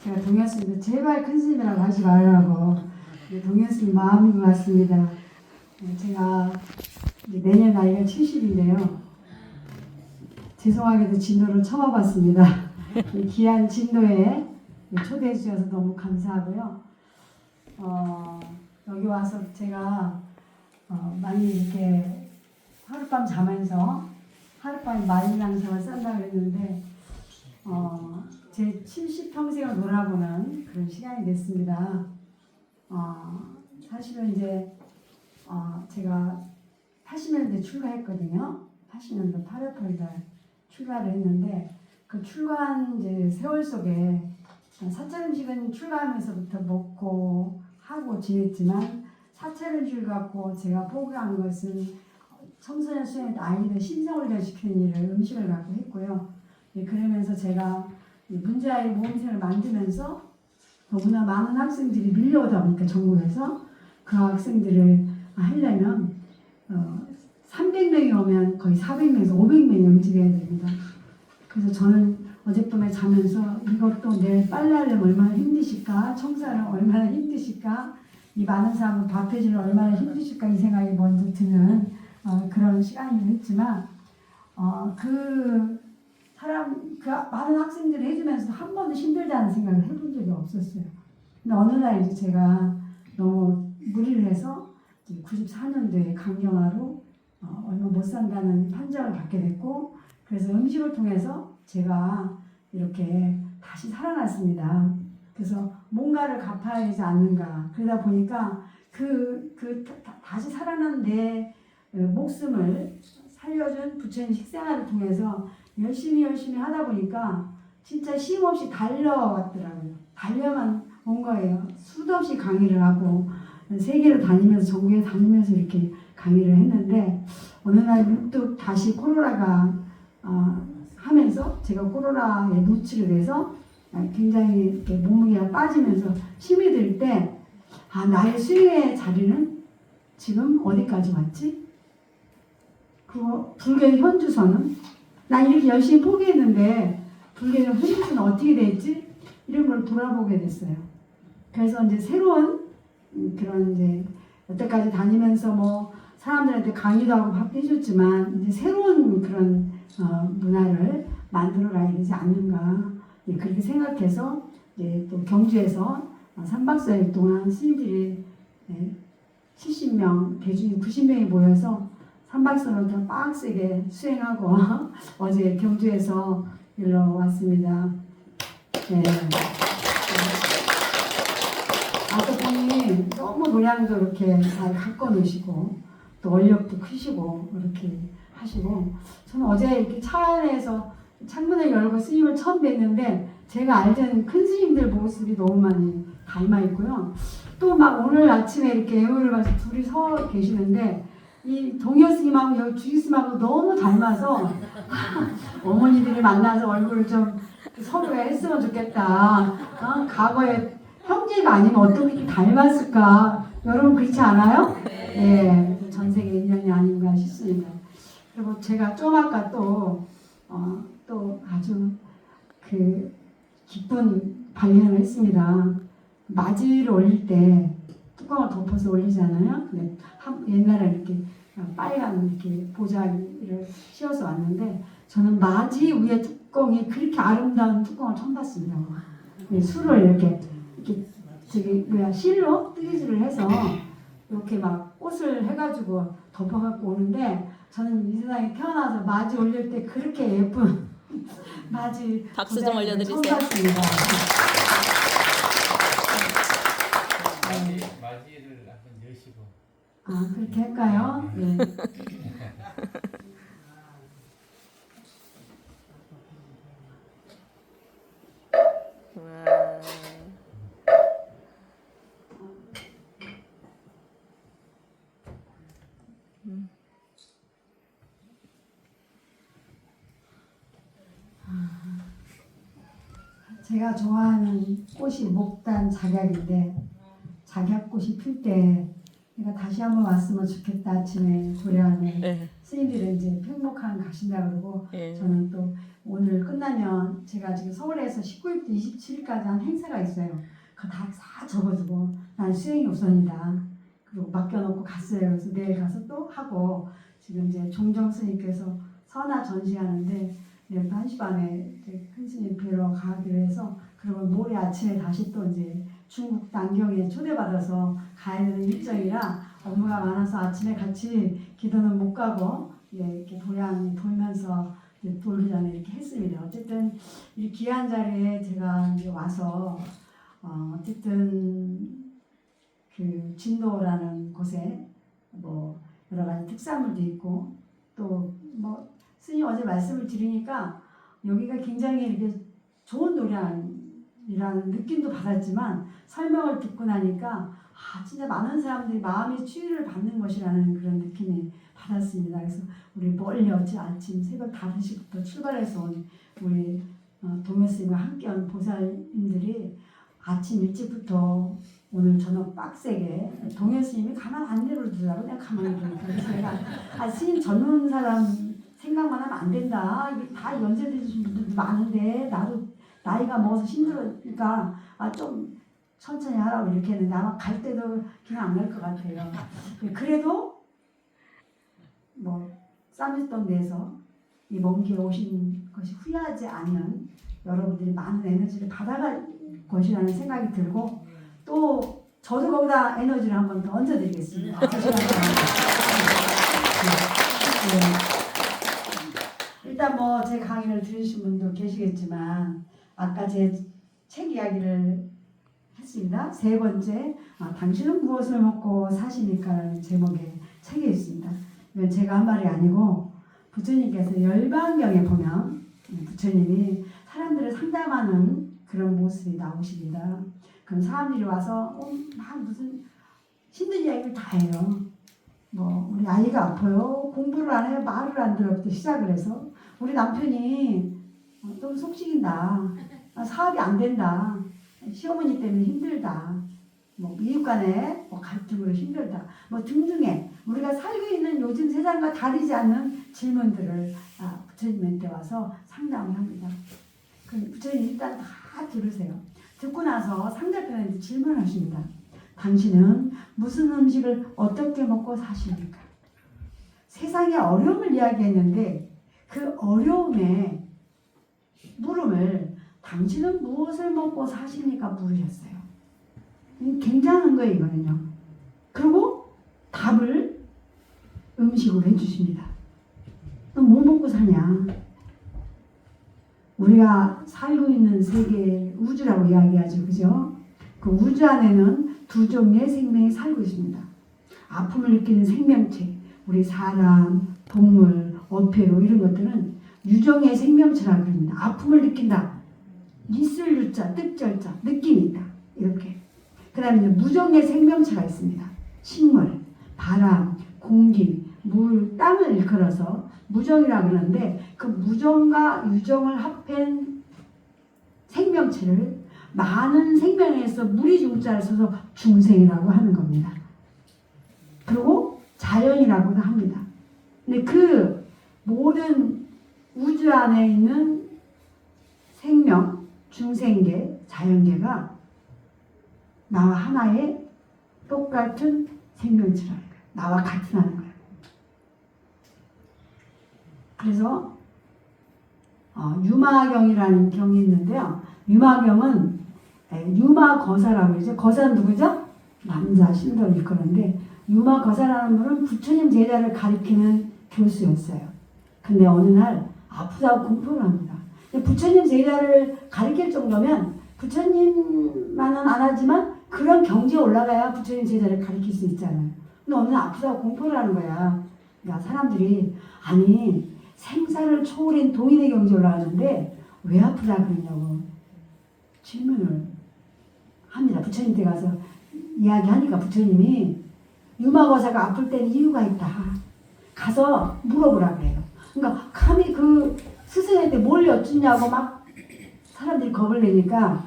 제가 동현 스님도 제발 큰 스님이라고 하지 말라고 동현 스님 마음인 것 같습니다. 제가 내년 나이가 70인데요. 죄송하게도 진도를 처음 와봤습니다. 귀한 진도에 초대해 주셔서 너무 감사하고요. 여기 와서 제가 많이 이렇게 하룻밤 자면서 하룻밤 말리랑상을 싼다고 했는데 제 70평생을 놀아보는 그런 시간이 됐습니다. 사실은 이제 제가 80년대 출가했거든요. 80년도 8월 8일 출가를 했는데 그 출가한 이제 세월 속에 사찰 음식은 출가하면서부터 먹고 하고 지냈지만 사찰 음식을 갖고 제가 포기한 것은 청소년 수련회 아이들 신성훈련시키는 일을 음식을 갖고 했고요. 그러면서 제가 문제아이 모험생을 만들면서 너무나 많은 학생들이 밀려오다 보니까 전국에서 그 학생들을 하려면 300명이 오면 거의 400명에서 500명이 움직여야 됩니다. 그래서 저는 어젯밤에 자면서 이것도 내일 빨래하려면 얼마나 힘드실까, 청소하려면 얼마나 힘드실까, 이 많은 사람을 밥해주면 얼마나 힘드실까 이 생각이 먼저 드는 그런 시간이긴 했지만 그 많은 학생들이 해주면서 한 번도 힘들다는 생각을 해본 적이 없었어요. 근데 어느 날 이제 제가 너무 무리를 해서 94년도에 강경화로 얼마 못 산다는 판정을 받게 됐고, 그래서 음식을 통해서 제가 이렇게 다시 살아났습니다. 그래서 뭔가를 갚아야 되지 않는가. 그러다 보니까 다시 살아난 내 목숨을 살려준 부처님 식생활을 통해서 열심히 하다 보니까 진짜 쉼없이 달려왔더라고요. 달려만 온 거예요. 수도 없이 강의를 하고 세계를 다니면서 전국에 다니면서 이렇게 강의를 했는데 어느 날 문득 다시 코로나가 하면서 제가 코로나에 노출이 돼서 굉장히 이렇게 몸무게가 빠지면서 힘이 들 때 나의 수행의 자리는 지금 어디까지 왔지? 그거 불교의 현주소는 나 이렇게 열심히 포기했는데 불교의 현주소는 어떻게 됐지? 이런 걸 돌아보게 됐어요. 그래서 이제 새로운 그런 이제 여태까지 다니면서 뭐 사람들한테 강의도 하고 밥도 해줬지만 이제 새로운 그런 문화를 만들어 가야 되지 않는가 그렇게 생각해서 이제 또 경주에서 3박 4일 동안 스님들이 70명, 대중이 90명이 모여서 3박 4일 동안 빡세게 수행하고 어제 경주에서 일로 왔습니다. 네. 아까 보니 너무 모양도 이렇게 잘 갖고 노시고 또 원력도 크시고 이렇게 하시고 저는 어제 이렇게 차 안에서 창문을 열고 스님을 처음 뵀는데 제가 알던 큰 스님들 모습이 너무 많이 닮아 있고요. 또 막 오늘 아침에 이렇게 애물을 봐서 둘이 서 계시는데 이 동현 스님하고 여기 주지 스님하고 너무 닮아서 어머니들이 만나서 얼굴을 좀 서로가 했으면 좋겠다. 과거에 형제가 아니면 어떻게 닮았을까? 여러분 그렇지 않아요? 네. 전 세계 인연이 아닌가 싶습니다. 그리고 제가 좀 아까 또 아주 기쁜 발견을 했습니다. 맞이를 올릴 때 뚜껑을 덮어서 올리잖아요. 근데 옛날에 이렇게 빨간 이렇게 보자기를 씌워서 왔는데 저는 맞이 위에 뚜껑이 그렇게 아름다운 뚜껑을 처음 봤습니다. 술을 이렇게 실로 뜨개질을 해서 이렇게 막 꽃을 해가지고 덮어갖고 오는데 저는 이 세상에 태어나서 맞이 올릴 때 그렇게 예쁜 맞이 박수 좀 올려드리세요. 처음 봤습니다. 맞이를 한번 여시고. 그렇게 할까요? 네. 제가 좋아하는 꽃이 목단 작약인데 작약꽃이 필 때 내가 다시 한번 왔으면 좋겠다 아침에 도량에 스님들은 이제 팽목항 가신다 그러고 예. 저는 또 오늘 끝나면 제가 지금 서울에서 19일부터 27일까지 한 행사가 있어요. 그거 다 적어두고 난 수행이 우선이다. 그리고 맡겨놓고 갔어요. 그래서 내일 가서 또 하고 지금 이제 종정 스님께서 선화 전시하는데 내일 1시 반에 이제 큰 스님 뵈러 가기로 해서 그리고 모레 아침에 다시 또 이제 중국 남경에 초대받아서 가야 되는 일정이라 업무가 많아서 아침에 같이 기도는 못 가고 이렇게 도량 돌면서 이제 돌기 전에 이렇게 했습니다. 어쨌든 이 귀한 자리에 제가 이제 와서 어쨌든 그 진도라는 곳에 뭐 여러 가지 특산물도 있고 또 뭐 스님 어제 말씀을 드리니까 여기가 굉장히 이렇게 좋은 도량이라는 느낌도 받았지만 설명을 듣고 나니까 진짜 많은 사람들이 마음의 치유를 받는 것이라는 그런 느낌이 받았습니다. 그래서 우리 멀리 어제 아침 새벽 5시부터 출발해서 온 우리 동효스님과 함께한 보살님들이 아침 일찍부터 오늘 저녁 빡세게 동효스님이 가만 안 내버려두더라고. 내가 가만히 보니까 그래서 내가 스님 젊은 사람 생각만 하면 안 된다. 이게 다 연세드신 분들도 많은데 나도 나이가 먹어서 힘들으니까 좀 천천히 하라고 이렇게 했는데 아마 갈 때도 그냥 안 갈 것 같아요. 그래도 뭐 쌈짓돈 내서 이 먼 길 오신 것이 후회하지 않는 여러분들이 많은 에너지를 받아갈 것이라는 생각이 들고 또 저도 거기다 에너지를 한번 더 얹어드리겠습니다. 일단 뭐 제 강의를 들으신 분도 계시겠지만 아까 제 책 이야기를 했습니다. 세 번째, 당신은 무엇을 먹고 사십니까라는 제목의 책이 있습니다. 이건 제가 한 말이 아니고 부처님께서 열반경에 보면 부처님이 사람들을 상담하는 그런 모습이 나오십니다. 그럼 사람들이 와서 막 무슨 힘든 이야기를 다 해요. 뭐 우리 아이가 아파요. 공부를 안 해요. 말을 안 들어부터 시작을 해서 우리 남편이 좀 속식인다. 사업이 안 된다. 시어머니 때문에 힘들다. 뭐 이웃간에 뭐 갈등으로 힘들다. 뭐 등등의 우리가 살고 있는 요즘 세상과 다르지 않는 질문들을 부처님한테 와서 상담을 합니다. 그럼 부처님 일단 다 들으세요. 듣고 나서 상대편한테 질문하십니다. 당신은 무슨 음식을 어떻게 먹고 사십니까? 세상의 어려움을 이야기했는데 그 어려움의 물음을 당신은 무엇을 먹고 사십니까? 물으셨어요. 굉장한 거예요, 이거는요. 그리고 답을 음식으로 해주십니다. 너 뭐 먹고 사냐? 우리가 살고 있는 세계 우주라고 이야기하죠. 그죠? 그 우주 안에는 두 종류의 생명이 살고 있습니다. 아픔을 느끼는 생명체, 우리 사람, 동물, 어패로 이런 것들은 유정의 생명체라고 합니다. 아픔을 느낀다. 있을 유자, 뜻절자, 느낌이 있다. 이렇게. 그 다음에 무정의 생명체가 있습니다. 식물, 바람, 공기, 물, 땅을 일컬어서 무정이라고 그러는데 그 무정과 유정을 합한 생명체를 많은 생명에서 무리 중자를 써서 중생이라고 하는 겁니다. 그리고 자연이라고도 합니다. 근데 그 모든 우주 안에 있는 생명, 중생계, 자연계가 나와 하나의 똑같은 생명체라는 거예요. 나와 같은 하는 거예요. 그래서 유마경이라는 경이 있는데요. 유마경은 유마거사라고 그러죠. 거사는 누구죠? 남자 신도를 일컬는데 유마거사라는 분은 부처님 제자를 가리키는 교수였어요. 근데 어느 날 아프다고 공포를 합니다. 부처님 제자를 가리킬 정도면 부처님만은 안 하지만 그런 경지에 올라가야 부처님 제자를 가리킬 수 있잖아요. 근데 어느 날 아프다고 공포를 하는 거야. 그러니까 사람들이 아니 생사를 초월한 동일의 경지에 올라가는데 왜 아프다 그러냐고 질문을 합니다. 부처님한테 가서 이야기하니까 부처님이 유마거사가 아플 때는 이유가 있다. 가서 물어보라 그래요. 그러니까 감히 그 스승한테 뭘 여쭙냐고 막 사람들이 겁을 내니까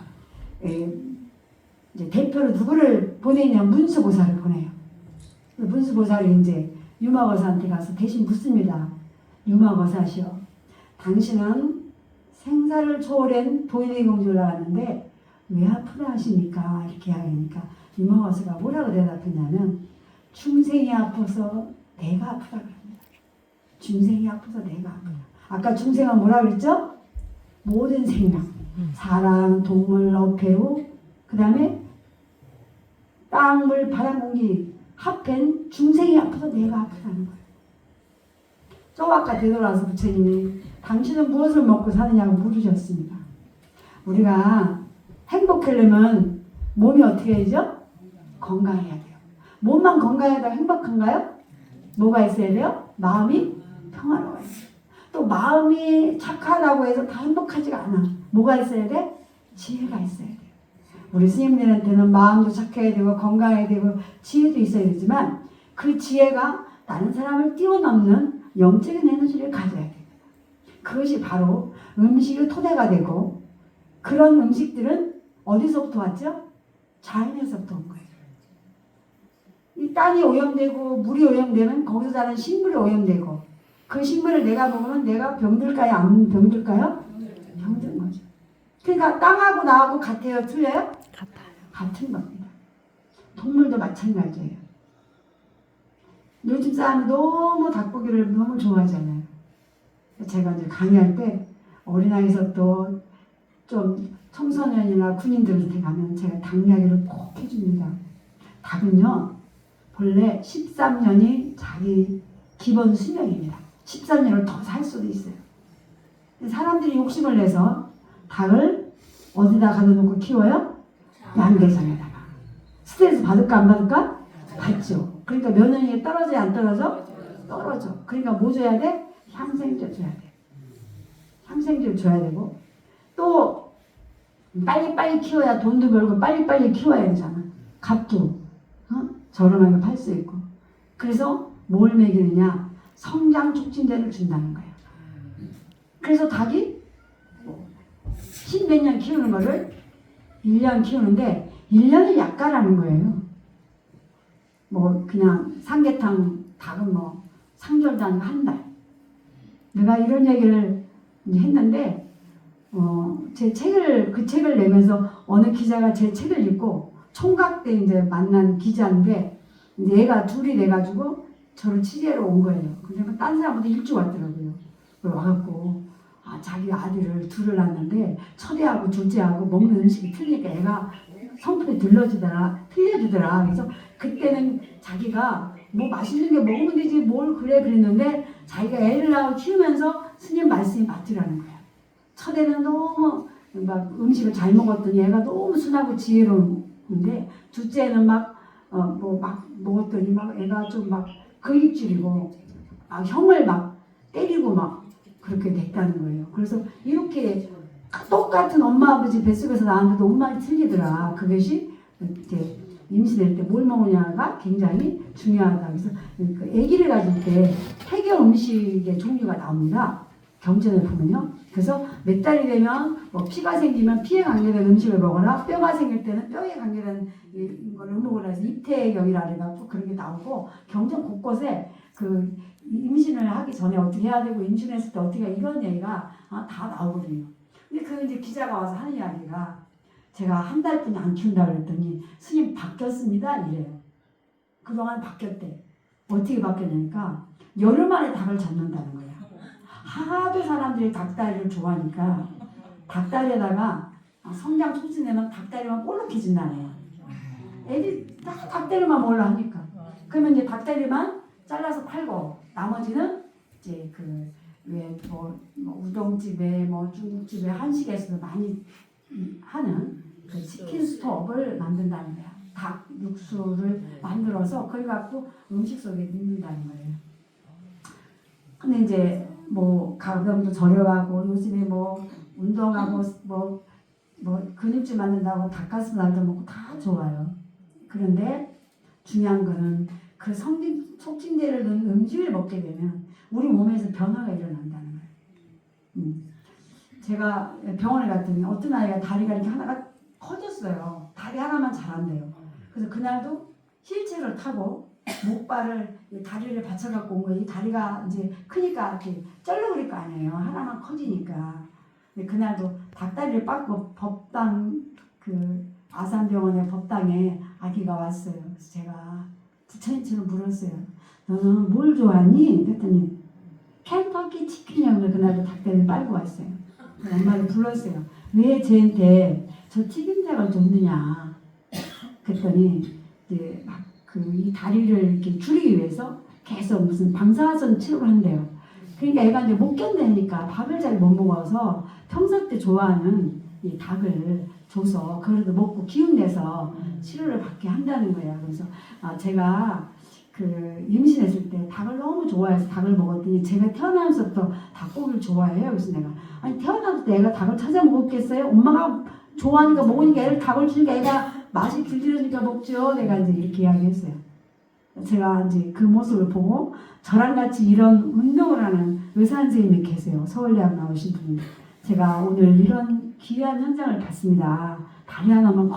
이제 대표로 누구를 보내냐 문수보살을 보내요. 문수보살이 이제 유마거사한테 가서 대신 묻습니다. 유마거사시여, 당신은 생사를 초월한 도인의 공주를 나왔는데 왜 아프다 하십니까? 이렇게 하니까 유마거사가 뭐라고 대답했냐면 중생이 아파서 내가 아프다 그럽니다. 중생이 아파서 내가 아프다. 아까 중생은 뭐라 그랬죠? 모든 생명, 사람, 동물, 어패로, 그 다음에 땅, 물, 바람, 공기 합한 중생이 아파서 내가 아프다는 거예요. 저 아까 되돌아서 부처님이 당신은 무엇을 먹고 사느냐고 물으셨습니다. 우리가 행복하려면 몸이 어떻게 해야죠? 건강해야 돼요. 몸만 건강해도 행복한가요? 뭐가 있어야 돼요? 마음이 평화로워야 돼요. 또 마음이 착하다고 해서 다 행복하지가 않아. 뭐가 있어야 돼? 지혜가 있어야 돼요. 우리 스님들한테는 마음도 착해야 되고 건강해야 되고 지혜도 있어야 되지만 그 지혜가 다른 사람을 뛰어넘는 영적인 에너지를 가져야 됩니다. 그것이 바로 음식의 토대가 되고 그런 음식들은 어디서부터 왔죠? 자연에서부터 온 거예요. 이 땅이 오염되고 물이 오염되면 거기서 자란 식물이 오염되고 그 식물을 내가 먹으면 내가 병들까요? 안 병들까요? 병든 거죠. 그러니까 땅하고 나하고 같아요? 틀려요? 같은 겁니다. 동물도 마찬가지예요. 요즘 사람이 너무 닭고기를 너무 좋아하잖아요. 제가 이제 강의할 때 어린아이에서 또 좀 청소년이나 군인들한테 가면 제가 닭 이야기를 꼭 해줍니다. 닭은요, 본래 13년이 자기 기본 수명입니다. 13년을 더 살 수도 있어요. 사람들이 욕심을 내서 닭을 어디다 가둬놓고 키워요? 양계장에다가. 스트레스 받을까 안 받을까? 받죠. 그러니까 면역력이 떨어져야 안 떨어져? 떨어져. 그러니까 뭐 줘야 돼? 향생제 줘야 돼. 향생제를 줘야 되고 또 빨리빨리 키워야 돈도 벌고 빨리빨리 키워야 되잖아. 값도 저렴하게 팔 수 있고. 그래서 뭘 먹이느냐? 성장 촉진제를 준다는 거예요. 그래서 닭이 10몇 년 키우는 거를 1년 키우는데 1년을 약가라는 거예요. 뭐 그냥 삼계탕 닭은 뭐 상절도 아니고 한 달. 내가 이런 얘기를 이제 했는데 제 책을 그 책을 내면서 어느 기자가 제 책을 읽고 총각 때 이제 만난 기자인데 이제 얘가 둘이 돼가지고 저를 취재로 온 거예요. 근데 딴 사람보다 일찍 왔더라고요. 와갖고 자기 아들을 둘을 낳았는데 첫애하고 둘째하고 먹는 음식이 틀리니까 애가 성품이 틀려주더라. 그래서 그때는 자기가 뭐 맛있는 게 먹으면 되지 뭘 그래 그랬는데 자기가 애를 낳고 키우면서 스님 말씀이 맞더라는 거야. 첫애는 너무 막 음식을 잘 먹었더니 애가 너무 순하고 지혜로운데 둘째는 막 먹었더니 막 애가 좀 막 거입줄이고 막 형을 막 때리고 막 그렇게 됐다는 거예요. 그래서 이렇게 똑같은 엄마 아버지 뱃속에서 나왔는데도 엄마는 틀리더라. 그것이 이제 임신할 때 뭘 먹느냐가 굉장히 중요하다. 그래서 그 아기를 가질 때 해결 음식의 종류가 나옵니다. 경전에 보면요. 그래서 몇 달이 되면 뭐 피가 생기면 피에 관계된 음식을 먹어라. 뼈가 생길 때는 뼈에 관계된 이걸 먹으라 해서 입태경이라 해갖고 그런 게 나오고 경전 곳곳에 그 임신을 하기 전에 어떻게 해야 되고 임신했을 때 어떻게 이런 얘기가 다 나오거든요. 근데 그 이제 기자가 와서 하는 이야기가 제가 한 달뿐이 안 키운다 그랬더니 스님 바뀌었습니다 이래요. 그동안 바뀌었대. 어떻게 바뀌었냐니까 열흘 만에 닭을 잡는다는 거야. 하도 사람들이 닭다리를 좋아하니까 닭다리에다가 성장 촉진되면 닭다리만 볼록해진다네요. 애들이 다 닭다리만 먹으려 하니까. 그러면 이제 닭다리만 잘라서 팔고 나머지는 이제 뭐 우동집에 뭐 중국집에 한식에서도 많이 하는 그 치킨 스톡을 만든다는 거야. 닭 육수를 만들어서 그걸 갖고 음식 속에 넣는다는 거예요. 근데 이제 뭐 가격도 저렴하고 요즘에 뭐 운동하고 뭐 근육질 만든다고 닭가슴살도 먹고 다 좋아요. 그런데 중요한 거는 그 성진 촉진제를 넣은 음식을 먹게 되면 우리 몸에서 변화가 일어난다는 거예요. 제가 병원에 갔더니 어떤 아이가 다리가 이렇게 하나가 커졌어요. 다리 하나만 자란대요. 그래서 그날도 휠체어를 타고 목발을 이 다리를 받쳐갖고 온 거예요. 이 다리가 이제 크니까 이렇게 쩔렁거릴 거 아니에요. 하나만 커지니까. 근데 그날도 닭다리를 빻고 법당 그 아산병원의 법당에 아기가 왔어요. 그래서 제가 부처님처럼 물었어요. 너는 뭘 좋아하니? 그랬더니 켄터키 치킨이라고 그날도 닭다리를 빨고 왔어요. 엄마를 불렀어요. 왜 쟤한테 저 튀김닭을 줬느냐? 그랬더니 이제 막 그 이 다리를 이렇게 줄이기 위해서 계속 무슨 방사선 치료를 한대요. 그러니까 애가 이제 못 견디니까 밥을 잘 못 먹어서 평소 때 좋아하는 이 닭을 줘서 그래도 먹고 기운내서 치료를 받게 한다는 거예요. 그래서 제가 그 임신했을 때 닭을 너무 좋아해서 닭을 먹었더니 제가 태어나면서부터 닭고기를 좋아해요. 그래서 내가 아니 태어나서 애가 닭을 찾아 먹었겠어요? 엄마가 좋아하니까 먹으니까 애를 닭을 주니까 애가 맛이 길들여지니까 먹죠. 내가 이제 이렇게 이야기했어요. 제가 이제 그 모습을 보고 저랑 같이 이런 운동을 하는 의사 선생님이 계세요. 서울대학 나오신 분이. 제가 오늘 이런 귀한 현장을 봤습니다. 다리 하나만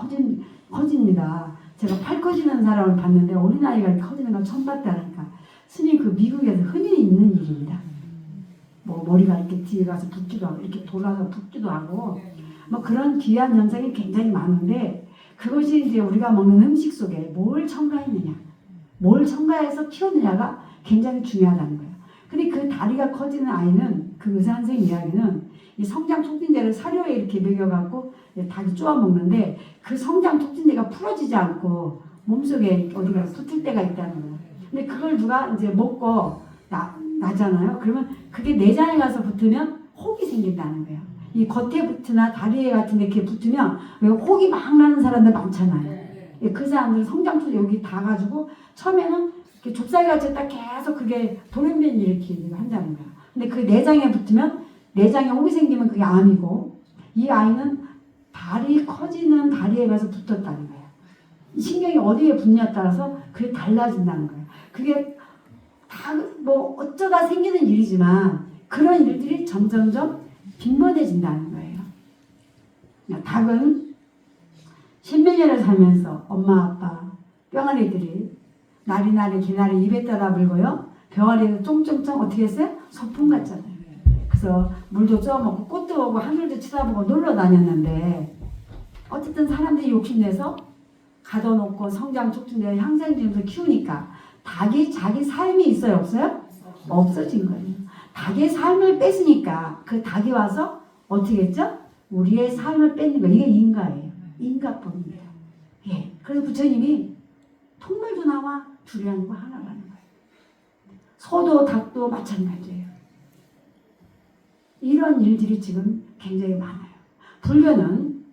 커집니다. 제가 팔 커지는 사람을 봤는데 어린아이가 이렇게 커지는 건 처음 봤다니까. 스님 그 미국에서 흔히 있는 일입니다. 뭐 머리가 이렇게 뒤에 가서 붓기도 하고 이렇게 돌아서 붓기도 하고 뭐 그런 귀한 현상이 굉장히 많은데 그것이 이제 우리가 먹는 음식 속에 뭘 첨가했느냐, 뭘 첨가해서 키웠느냐가 굉장히 중요하다는 거예요. 근데 그 다리가 커지는 아이는 그 의사 선생님 이야기는 이 성장 촉진제를 사료에 이렇게 먹여갖고 닭이 쪼아 먹는데 그 성장 촉진제가 풀어지지 않고 몸속에 어디가 붙을 때가 있다는 거예요. 근데 그걸 누가 이제 먹고 나잖아요. 그러면 그게 내장에 가서 붙으면 혹이 생긴다는 거예요. 이 겉에 붙으나 다리에 같은 데 이렇게 붙으면 왜 혹이 막 나는 사람들 많잖아요. 그 사람들 성장초 여기 다 가지고 처음에는 이렇게 좁쌀같이 딱 계속 그게 돌연변이 일으키기를 한다는 거야. 근데 그 내장에 붙으면 내장에 혹이 생기면 그게 암이고 이 아이는 다리 커지는 다리에 가서 붙었다는 거야. 신경이 어디에 붙냐에 따라서 그게 달라진다는 거야. 그게 다 뭐 어쩌다 생기는 일이지만 그런 일들이 점점점 빈번해진다는 거예요. 닭은 십몇 년을 살면서 엄마 아빠 뿅아리들이 나리나리 기나리 입에 따라 물고요. 병아리도 쫑쫑쫑 어떻게 했어요? 소풍 갔잖아요. 그래서 물도 쪄먹고 꽃도 보고 하늘도 쳐다보고 놀러 다녔는데 어쨌든 사람들이 욕심내서 가둬놓고 성장 촉진제 향생제를 키우니까 닭이 자기 삶이 있어요? 없어요? 없어진 거예요. 닭의 삶을 뺏으니까 그 닭이 와서 어떻게 했죠? 우리의 삶을 뺏는 거예요. 이게 인가예요. 인가법입니다. 예. 그래서 부처님이 통물도 나와 둘이 아니고 하나라는 거예요. 소도 닭도 마찬가지예요. 이런 일들이 지금 굉장히 많아요. 불교는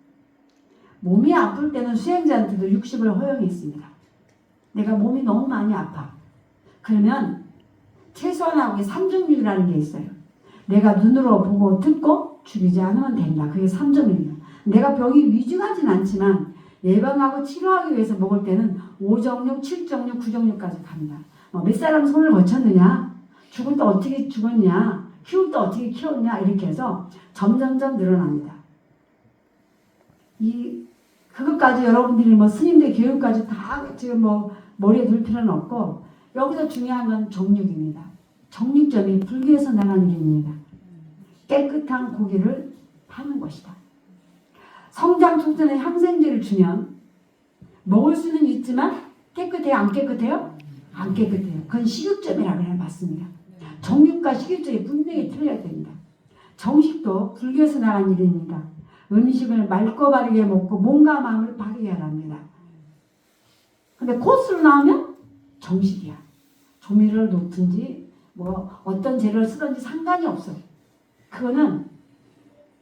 몸이 아플 때는 수행자한테도 육식을 허용했습니다. 내가 몸이 너무 많이 아파. 그러면 최소한하고 삼중육이라는 게 있어요. 내가 눈으로 보고 듣고 죽이지 않으면 된다. 그게 삼중육이에요. 내가 병이 위중하진 않지만 예방하고 치료하기 위해서 먹을 때는 5정육, 7정육, 9정육까지 갑니다. 몇 사람 손을 거쳤느냐? 죽을 때 어떻게 죽었냐? 키울 때 어떻게 키웠냐? 이렇게 해서 점점점 늘어납니다. 그것까지 여러분들이 뭐 스님들 교육까지 다 지금 뭐 머리에 둘 필요는 없고 여기서 중요한 건 정육입니다. 정육점이 불교에서 나간 일입니다. 깨끗한 고기를 파는 것이다. 성장 촉진의 향생제를 주면 먹을 수는 있지만 깨끗해요? 안 깨끗해요? 안 깨끗해요. 그건 식육점이라고 해요. 맞습니다. 정육과 식육점이 분명히 틀려야 됩니다. 정식도 불교에서 나간 일입니다. 음식을 맑고 바르게 먹고 몸과 마음을 바르게 하랍니다. 근데 코스로 나오면 정식이야. 조미료를 넣든지 뭐 어떤 재료를 쓰든지 상관이 없어요. 그거는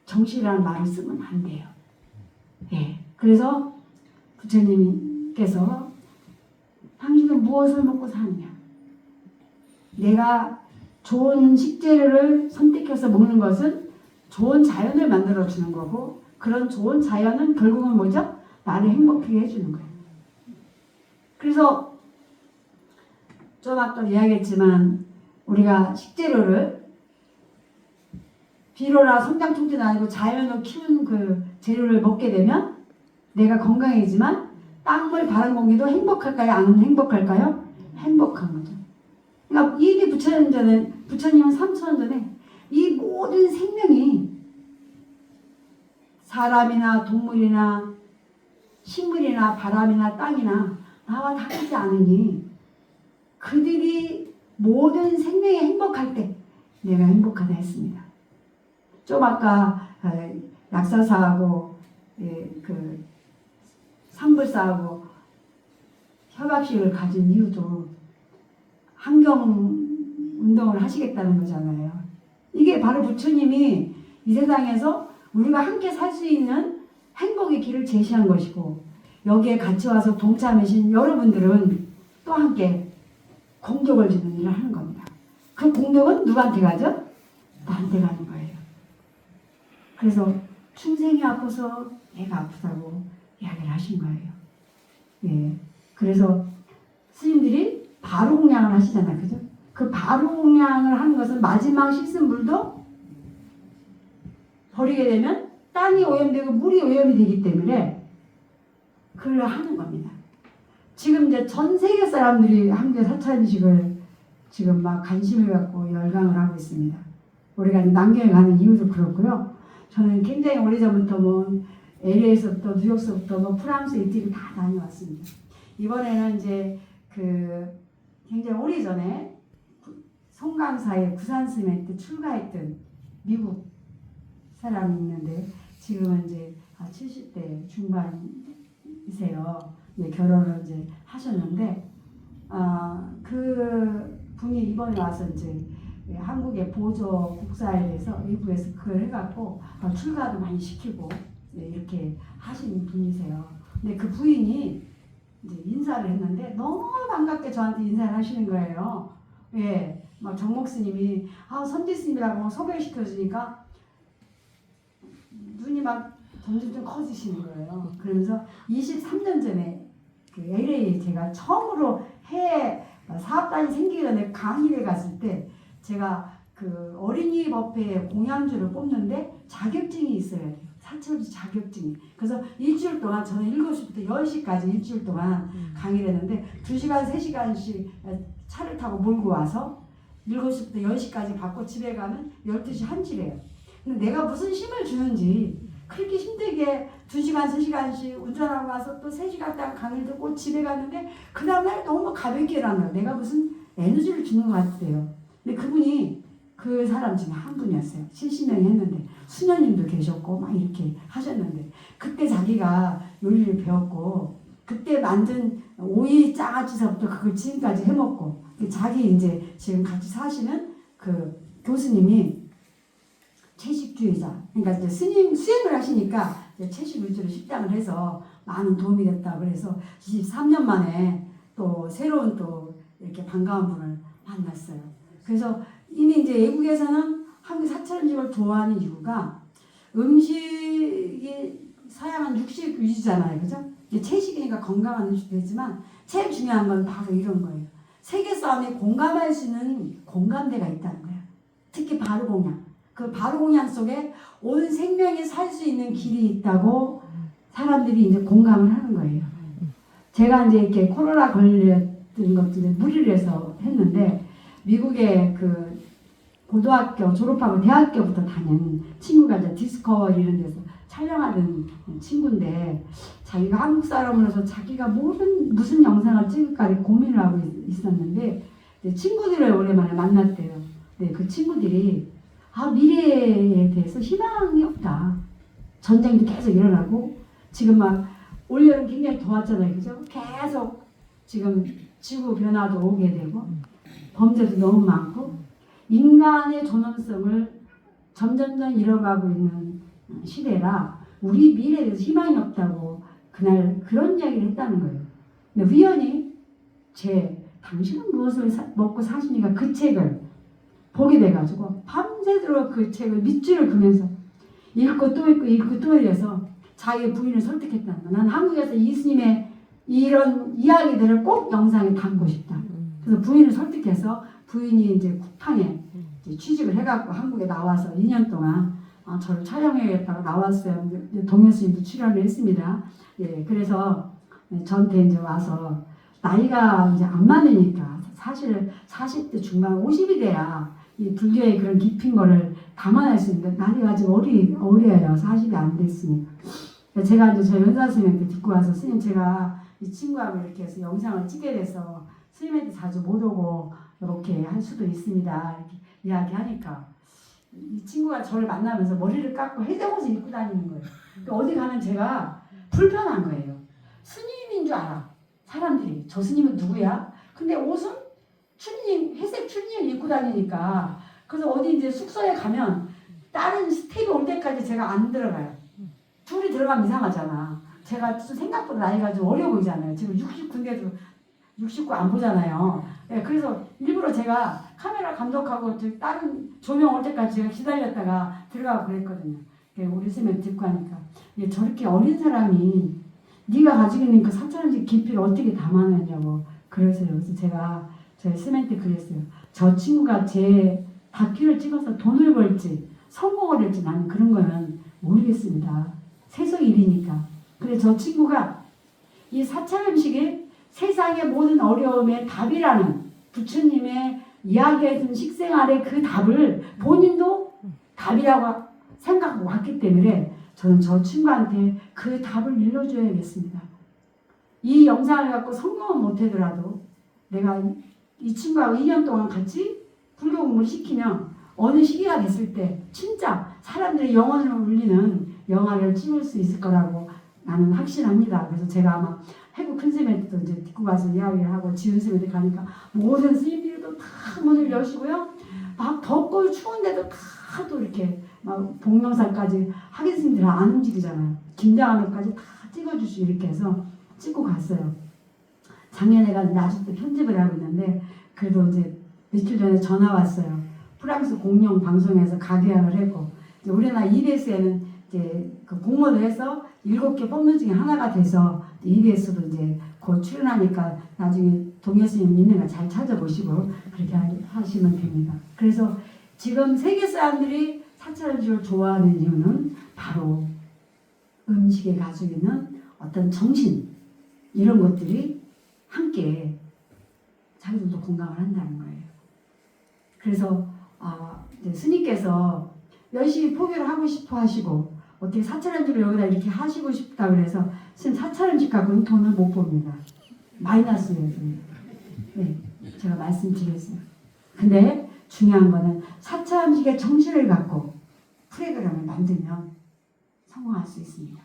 정식이라는 말을 쓰면 안 돼요. 예. 그래서 부처님께서 당신은 무엇을 먹고 사느냐? 내가 좋은 식재료를 선택해서 먹는 것은 좋은 자연을 만들어 주는 거고 그런 좋은 자연은 결국은 뭐죠? 나를 행복하게 해주는 거예요. 그래서 좀 아까 이야기했지만 우리가 식재료를 비료나 성장 촉진 아니고 자연으로 키운 그 재료를 먹게 되면 내가 건강해지만 땅물 바른 공기도 행복할까요? 안 행복할까요? 행복한 거죠. 그러니까 이미 부처님은 3,000년 전에 이 모든 생명이 사람이나 동물이나 식물이나 바람이나 땅이나 나와 다르지 않으니 그들이 모든 생명이 행복할 때 내가 행복하다 했습니다. 좀 아까 약사사하고 그 상불사하고 협약식을 가진 이유도 환경운동을 하시겠다는 거잖아요. 이게 바로 부처님이 이 세상에서 우리가 함께 살 수 있는 행복의 길을 제시한 것이고 여기에 같이 와서 동참하신 여러분들은 또 함께 공덕을 주는 일을 하는 겁니다. 그 공덕은 누구한테 가죠? 나한테 가는 거예요. 그래서 충생이 아파서 애가 아프다고 이야기를 하신 거예요. 예. 그래서 스님들이 바로공양을 하시잖아요. 그죠? 그 바로공양을 하는 것은 마지막 씻은 물도 버리게 되면 땅이 오염되고 물이 오염이 되기 때문에 그걸 하는 겁니다. 지금 이제 전 세계 사람들이 한국의 사찰의식을 지금 막 관심을 갖고 열광을 하고 있습니다. 우리가 남경에 가는 이유도 그렇고요. 저는 굉장히 오래전부터 뭐 LA에서부터 뉴욕서부터 뭐 프랑스, 이태리 다 다녀왔습니다. 이번에는 이제 그 굉장히 오래전에 송강사의 구산스님한테 출가했던 미국 사람이 있는데 지금은 이제 70대 중반이세요. 네, 결혼을 이제 하셨는데 그 분이 이번에 와서 이제 한국의 보조 국사에 대해서 외국에서 그걸 해갖고 출가도 많이 시키고 이렇게 하신 분이세요. 근데 그 부인이 이제 인사를 했는데 너무 반갑게 저한테 인사를 하시는 거예요. 예, 막 정목 스님이 선지 스님이라고 막 소개시켜 주니까 눈이 막 점점 좀 커지시는 거예요. 그러면서 23년 전에 그 LA 제가 처음으로 해외 사업단이 생기기 전에 강의를 갔을 때 제가 그 어린이 법회 공양주를 뽑는데 자격증이 있어야 돼요. 사찰주 자격증이. 그래서 일주일 동안 저는 7시부터 10시까지 일주일 동안 강의를 했는데 2시간, 3시간씩 차를 타고 몰고 와서 7시부터 10시까지 받고 집에 가면 12시 한지래요. 근데 내가 무슨 힘을 주는지 그렇게 힘들게 2시간, 3시간씩 운전하고 와서 또 3시간 동안 강의를 듣고 집에 갔는데 그 다음날 너무 가볍게 일어나요. 내가 무슨 에너지를 주는 것 같아요. 근데 그분이 그 사람 중에 한 분이었어요. 70명이 했는데 수녀님도 계셨고 막 이렇게 하셨는데 그때 자기가 요리를 배웠고 그때 만든 오이 장아찌서부터 그걸 지금까지 해먹고 자기 이제 지금 같이 사시는 그 교수님이 채식주의자. 그러니까 이제 스님 수행을 하시니까 이제 채식 위주로 식당을 해서 많은 도움이 됐다. 그래서 23년 만에 또 새로운 또 이렇게 반가운 분을 만났어요. 그래서 이미 이제 외국에서는 한국 사찰음식을 좋아하는 이유가 음식이 서양은 육식 위주잖아요. 그죠? 채식이니까 건강한 음식도 있지만 제일 중요한 건 바로 이런 거예요. 세계 싸움에 공감할 수 있는 공감대가 있다는 거예요. 특히 바로공양. 그 바로공양 속에 온 생명이 살 수 있는 길이 있다고 사람들이 이제 공감을 하는 거예요. 제가 이제 이렇게 코로나 걸렸던 것들을 무리를 해서 했는데 미국의 그 고등학교 졸업하고 대학교부터 다니는 친구가 이제 디스커버리 이런 데서 촬영하는 친구인데 자기가 한국 사람으로서 자기가 무슨 영상을 찍을까 고민을 하고 있었는데 친구들을 오랜만에 만났대요. 네, 그 친구들이 미래에 대해서 희망이 없다. 전쟁도 계속 일어나고 지금 막 올여름 굉장히 더웠잖아요. 그죠? 계속 지금 지구 변화도 오게 되고 범죄도 너무 많고 인간의 존엄성을 점점점 잃어가고 있는 시대라 우리 미래에 대해서 희망이 없다고 그날 그런 이야기를 했다는 거예요. 근데 우연히 당신은 무엇을 먹고 사십니까? 그 책을 보게 돼가지고 밤새도록 그 책을 밑줄을 그면서 읽고 또 읽고 읽고 또 읽어서 자기 부인을 설득했다는 거야. 난 한국에서 이스님의 이런 이야기들을 꼭 영상에 담고 싶다. 그래서 부인을 설득해서 부인이 이제 쿠팡에 이제 취직을 해갖고 한국에 나와서 2년 동안 저를 촬영해야겠다고 나왔어요. 동현 스님도 출연을 했습니다. 예, 그래서 저한테 이제 와서 나이가 이제 안 많으니까 사실 40대 중반 50이 돼야 이 불교의 그런 깊은 거를 담아낼 수 있는데 나이가 아직 어려요. 40이 안 됐으니까. 제가 이제 저희 연사 스님한테 듣고 와서 스님 제가 이 친구하고 이렇게 해서 영상을 찍게 돼서 스님한테 자주 못 오고 이렇게 할 수도 있습니다. 이렇게 이야기하니까 이 친구가 저를 만나면서 머리를 깎고 해장옷을 입고 다니는 거예요. 어디 가면 제가 불편한 거예요. 스님인 줄 알아. 사람들이 저 스님은 누구야? 근데 옷은 추리닝, 회색 추리닝 입고 다니니까 그래서 어디 이제 숙소에 가면 다른 스텝이 올 때까지 제가 안 들어가요. 둘이 들어가면 이상하잖아. 제가 생각보다 나이가 좀 어려 보이잖아요. 지금 69인데도 69 안 보잖아요. 네, 그래서 일부러 제가 카메라 감독하고 다른 조명 올 때까지 제가 기다렸다가 들어가고 그랬거든요. 우리 스님을 듣고 하니까 저렇게 어린 사람이 네가 가지고 있는 그 사찰음식 깊이를 어떻게 담아내냐고 그러세요. 그래서 제가 저희 스님한테 그랬어요. 저 친구가 제 다큐를 찍어서 돈을 벌지 성공을 할지 나는 그런 거는 모르겠습니다. 세상 일이니까. 근데 저 친구가 이 사찰음식이 세상의 모든 어려움의 답이라는 부처님의 이야기해준 식생활의 그 답을 본인도 답이라고 생각하고 왔기 때문에 저는 저 친구한테 그 답을 일러줘야겠습니다. 이 영상을 갖고 성공은 못하더라도 내가 이 친구하고 2년 동안 같이 불교 공부를 시키면 어느 시기가 됐을 때 진짜 사람들의 영혼을 울리는 영화를 찍을 수 있을 거라고 나는 확신합니다. 그래서 제가 아마 해국 큰 스님한테도 이제 듣고 가서 이야기를 하고 지은 스님한테 가니까 모든 스님들도 다 문을 여시고요. 막 덥고 추운데도 다 또 이렇게 막 복명사까지 하객 스님들 안 움직이잖아요. 김장하는 것까지 다 찍어주시고 이렇게 해서 찍고 갔어요. 작년에 갔는데 아직도 편집을 하고 있는데 그래도 이제 며칠 전에 전화 왔어요. 프랑스 공영 방송에서 가계약을 했고 이제 우리나라 EBS에는 이제 그 공모를 해서 7개 뽑는 중에 하나가 돼서 EBS도 이제 곧 출연하니까 나중에 동해스님 있는 거 잘 찾아보시고 그렇게 하시면 됩니다. 그래서 지금 세계 사람들이 사찰음식을 좋아하는 이유는 바로 음식에 가지고 있는 어떤 정신 이런 것들이 함께 자기들도 공감을 한다는 거예요. 그래서 이제 스님께서 열심히 포교를 하고 싶어 하시고 어떻게 사찰음식을 여기다 이렇게 하시고 싶다 그래서 스님 사찰음식 갖고는 돈을 못 봅니다. 마이너스예요. 네, 제가 말씀드렸어요. 근데 중요한 거는 사찰음식의 정신을 갖고 프로그램을 만들면 성공할 수 있습니다.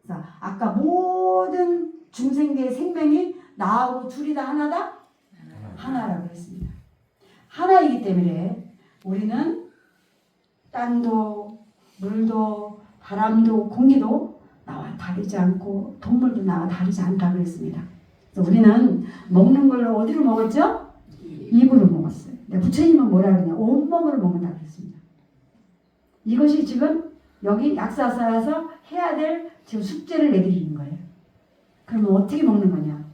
그래서 아까 모든 중생계의 생명이 나하고 둘이 다 하나다? 하나라고 했습니다. 하나이기 때문에 우리는 땅도 물도 바람도 공기도 나와 다르지 않고 동물도 나와 다르지 않다고 했습니다. 그래서 우리는 먹는 걸 어디로 먹었죠? 입으로 먹었어요. 부처님은 뭐라 그러냐? 온몸으로 먹는다고 했습니다. 이것이 지금 여기 약사사에서 해야 될 지금 숙제를 내드리는 거예요. 그러면 어떻게 먹는 거냐?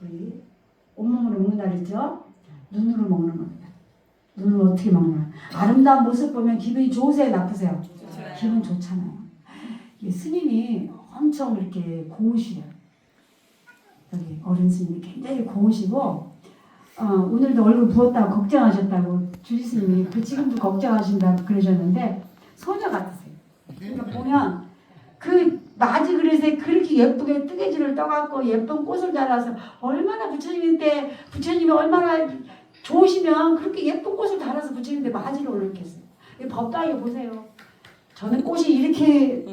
우리 온몸으로 먹는다 그랬죠? 눈으로 먹는 겁니다. 눈을 어떻게 먹냐? 아름다운 모습 보면 기분이 좋으세요? 나쁘세요? 기분 좋잖아요. 스님이 엄청 이렇게 고우시래요. 여기 어른 스님이 굉장히 고우시고 오늘도 얼굴 부었다고 걱정하셨다고 주지 스님이 지금도 걱정하신다고 그러셨는데 소녀 같으세요. 그러니까 보면 그 맞이 그릇에 그렇게 예쁘게 뜨개질을 떠갖고 예쁜 꽃을 달아서 얼마나 부처님이 얼마나 좋으시면 그렇게 예쁜 꽃을 달아서 부처님인데 맞이를 올렸겠어요. 법당에 보세요. 저는 꽃이 이렇게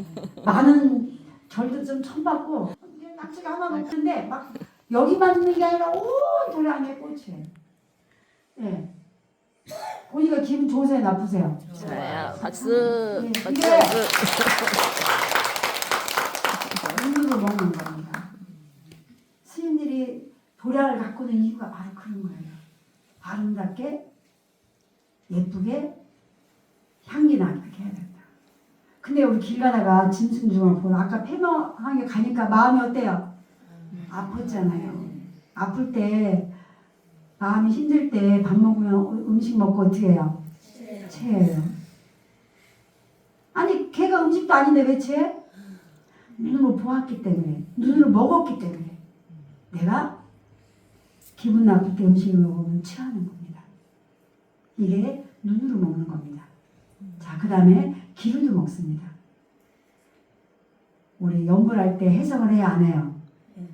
많은 절도 좀 처음 봤고 낙지가 하나 먹는데 막 여기만 있는 게 아니라 온 도량에 꽃이에요. 네. 보니까 기분 좋으세요? 나쁘세요? 좋아요. 박수. 네, 박수. 이게 박수. 눈으로 먹는 겁니다. 스님들이 도량을 갖고 있는 이유가 바로 그런 거예요. 아름답게 예쁘게 향기 나게 해야 된다. 근데 우리 길 가다가 짐승중을 보러 아까 폐명하게 가니까 마음이 어때요? 아팠잖아요. 아플 때 마음이 힘들 때 밥 먹으면 음식 먹고 어떻게 해요? 체해요. 아니 걔가 음식도 아닌데 왜 체해? 눈으로 보았기 때문에 눈으로 먹었기 때문에 내가 기분 나쁠 때 음식을 먹으면 취하는 겁니다. 이게 눈으로 먹는 겁니다. 자, 그 다음에 귀로도 먹습니다. 우리 연불 할 때 해석을 해야 안 해요?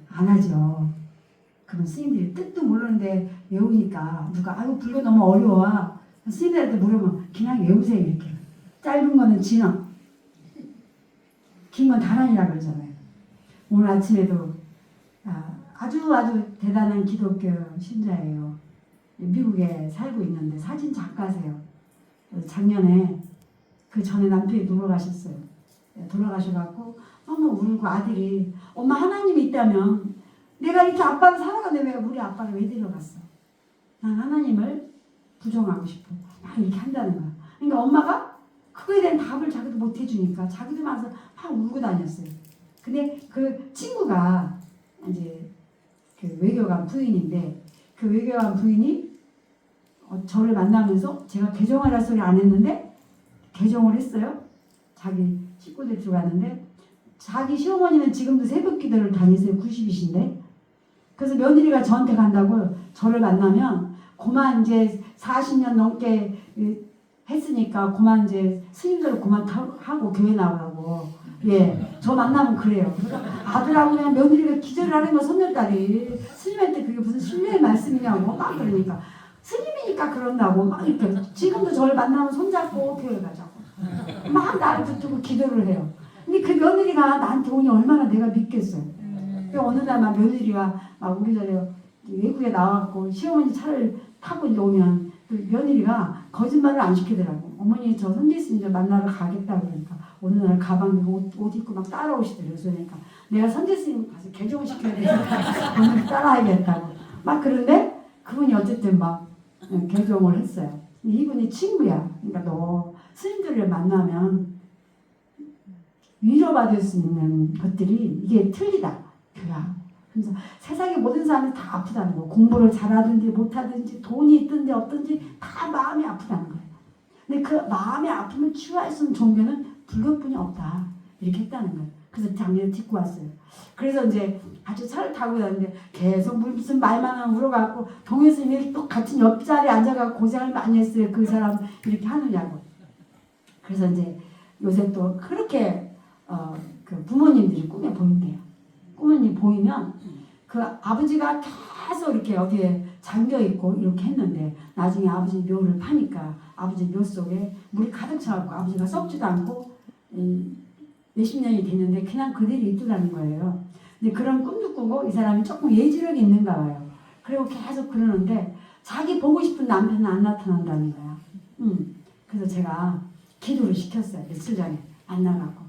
안 하죠. 그럼 스님들이 뜻도 모르는데 외우니까 누가 아유 불교 너무 어려워. 스님들한테 물으면 그냥 외우세요 이렇게. 짧은 거는 진어, 긴 건 다란이라 그러잖아요. 오늘 아침에도 아주 대단한 기독교 신자예요. 미국에 살고 있는데 사진 작가세요. 작년에 그 전에 남편이 돌아가셨어요. 돌아가셔갖고 너무 울고 아들이 엄마 하나님이 있다면 내가 이렇게 아빠를 살아가는데 왜 우리 아빠를 왜 데려갔어? 난 하나님을 부정하고 싶어. 막 이렇게 한다는 거야. 그러니까 엄마가 그거에 대한 답을 자기도 못 해주니까 자기도 와서 막 울고 다녔어요. 근데 그 친구가 이제 그 외교관 부인인데 그 외교관 부인이 저를 만나면서 제가 개종하라 소리 안 했는데 개종을 했어요. 자기 식구들 들어갔는데 자기 시어머니는 지금도 새벽 기도를 다니세요. 90이신데. 그래서 며느리가 저한테 간다고 저를 만나면 그만 이제 40년 넘게 했으니까 그만 이제 스님들 그만 하고 교회 나오라고. 예, 저 만나면 그래요. 그러니까 아들하고 그냥 며느리가 기절을 하는 거 손녀딸이 스님한테 그게 무슨 신뢰의 말씀이냐고 막 그러니까 스님이니까 그런다고 막 이렇게 지금도 저를 만나면 손잡고 교회 가자고 막 나를 붙들고 기도를 해요. 근데 그 며느리가 나한테 오니 얼마나 내가 믿겠어요. 어느 날 막 며느리가 막 우리 자리에 외국에 나와갖고 시어머니 차를 타고 이제 오면 그 며느리가 거짓말을 안 시키더라고. 어머니 저 선지스님 만나러 가겠다 그러니까 어느 날 가방에 옷 입고 막 따라오시더래요. 그러니까 내가 선지스님 가서 개종을 시켜야 되니까 오늘 따라야겠다고 막 그런데 그분이 어쨌든 막 개종을 했어요. 이분이 친구야. 그러니까 너 스님들을 만나면 위로받을 수 있는 것들이 이게 틀리다. 교야. 그래서 세상의 모든 사람이 다 아프다는 거. 공부를 잘하든지 못하든지 돈이 있든지 없든지 다 마음이 아프다는 거예요. 근데 그 마음의 아픔을 치유할 수 있는 종교는 불교뿐이 없다. 이렇게 했다는 거예요. 그래서 작년에 듣고 왔어요. 그래서 이제 아주 차를 타고 다니는데 계속 무슨 말만 울어갖고 동해스님이 또 같은 옆자리에 앉아갖고 고생을 많이 했어요. 그 사람 이렇게 하느냐고. 그래서 이제 요새 또 그렇게 그 부모님들이 꿈에 보인대요. 꿈에 보이면 그 아버지가 계속 이렇게 어디에 잠겨있고 이렇게 했는데 나중에 아버지 묘를 파니까 아버지 묘 속에 물이 가득 차갖고 아버지가 썩지도 않고 몇십 년이 됐는데 그냥 그대로 있더라는 거예요. 근데 그런 꿈도 꾸고 이 사람이 조금 예지력이 있는가 봐요. 그리고 계속 그러는데 자기 보고 싶은 남편은 안 나타난다는 거야. 그래서 제가 기도를 시켰어요. 며칠 전에 안 나가고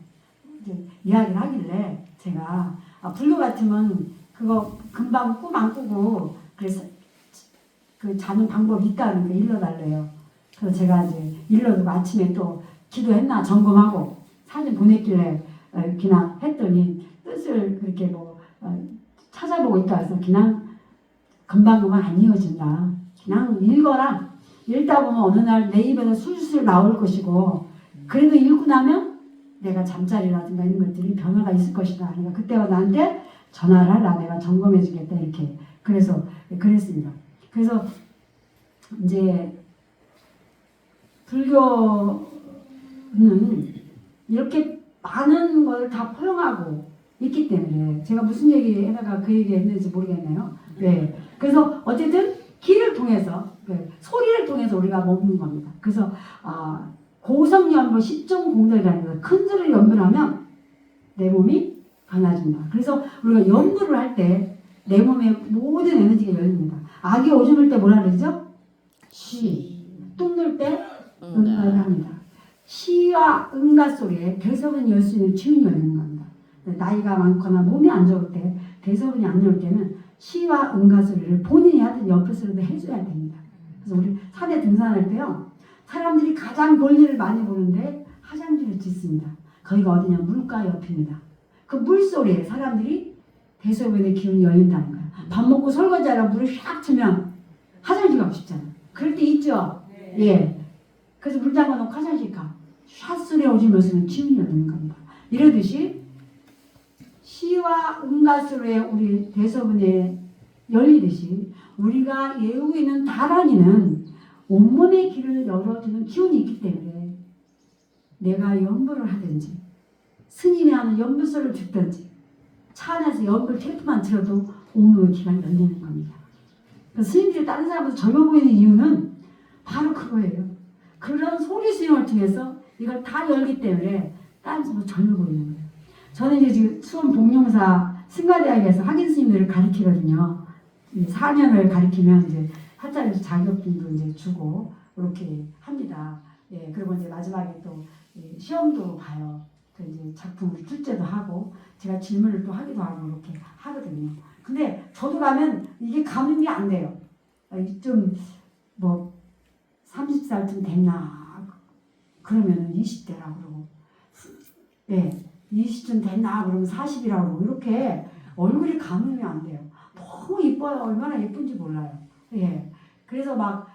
이제 이야기를 하길래 제가 불교 같으면 그거 금방 꿈 안 꾸고 그래서 그 자는 방법이 있다는 거 일러달래요. 그래서 제가 이제 일러두고 아침에 또 기도했나 점검하고 사진 보냈길래 그냥 했더니 뜻을 그렇게 뭐 찾아보고 있다 해서 그냥 금방금방 안 이어진다. 그냥 읽어라. 읽다 보면 어느 날 내 입에서 술술 나올 것이고 그래도 읽고 나면 내가 잠자리라든가 이런 것들이 변화가 있을 것이다. 그러니까 그때가 나한테 전화를 하라. 내가 점검해 주겠다. 이렇게. 그래서 그랬습니다. 그래서 이제 불교는 이렇게 많은 걸 다 포용하고 있기 때문에 제가 무슨 얘기에다가 그 얘기 했는지 모르겠네요. 네. 그래서 어쨌든 귀를 통해서 소리를 통해서 우리가 먹는 겁니다. 그래서 고성연불 10종 공덕이라는 거예요. 큰 소리를 연불하면 내 몸이 강해진다. 그래서 우리가 연불을 할 때 내 몸의 모든 에너지가 열립니다. 아기 오줌 눌 때 뭐라 그러죠? 시. 똥 눌 때 응가를 합니다. 시와 응가 속에 대서분이 열 수 있는 기운이 열리는 겁니다. 나이가 많거나 몸이 안 좋을 때 대서분이 안 열 때는 시와 응가 소리를 본인이 하든 옆에서라도 해줘야 됩니다. 그래서 우리 산에 등산할 때요. 사람들이 가장 볼일을 많이 보는데 화장지를 짓습니다. 거기가 어디냐 물가 옆입니다. 그 물소리에 사람들이 대소변의 기운이 열린다는 거야. 밥 먹고 설거지하라 물을 샥 트면 화장실 가고 싶잖아. 그럴 때 있죠? 네. 예. 그래서 물 담아놓고 화장실 가. 샷 소리 오지면서는 기운이 열리는 겁니다. 이러듯이 시 시와 음가수로의 우리 대소문에 열리듯이 우리가 예우고 있는 다란이는 온몸의 길을 열어주는 기운이 있기 때문에 내가 연불을 하든지 스님이 하는 연불소를 듣든지 차 안에서 연불 테이프만 틀어도 온몸의 길이 열리는 겁니다. 스님들이 다른 사람보다 젊어 보이는 이유는 바로 그거예요. 그런 소리 수용을 통해서 이걸 다 열기 때문에 다른 사람보다 젊어 보이는 거예요. 저는 이제 지금 수원 복룡사 승가대학에서 학인 스님들을 가르치거든요. 4년을 가르치면 이제 학자에서 자격증도 이제 주고 이렇게 합니다. 예, 그리고 이제 마지막에 또 시험도 봐요. 그 이제 작품을 출제도 하고 제가 질문을 또 하기도 하고 이렇게 하거든요. 근데 저도 가면 이게 감이 안 돼요. 좀 뭐 30살쯤 됐나 그러면 20대라고 그러고 예, 20쯤 됐나 그러면 40이라고 그러고 이렇게 얼굴이 감음이 안 돼요. 너무 이뻐요. 얼마나 예쁜지 몰라요. 예, 그래서 막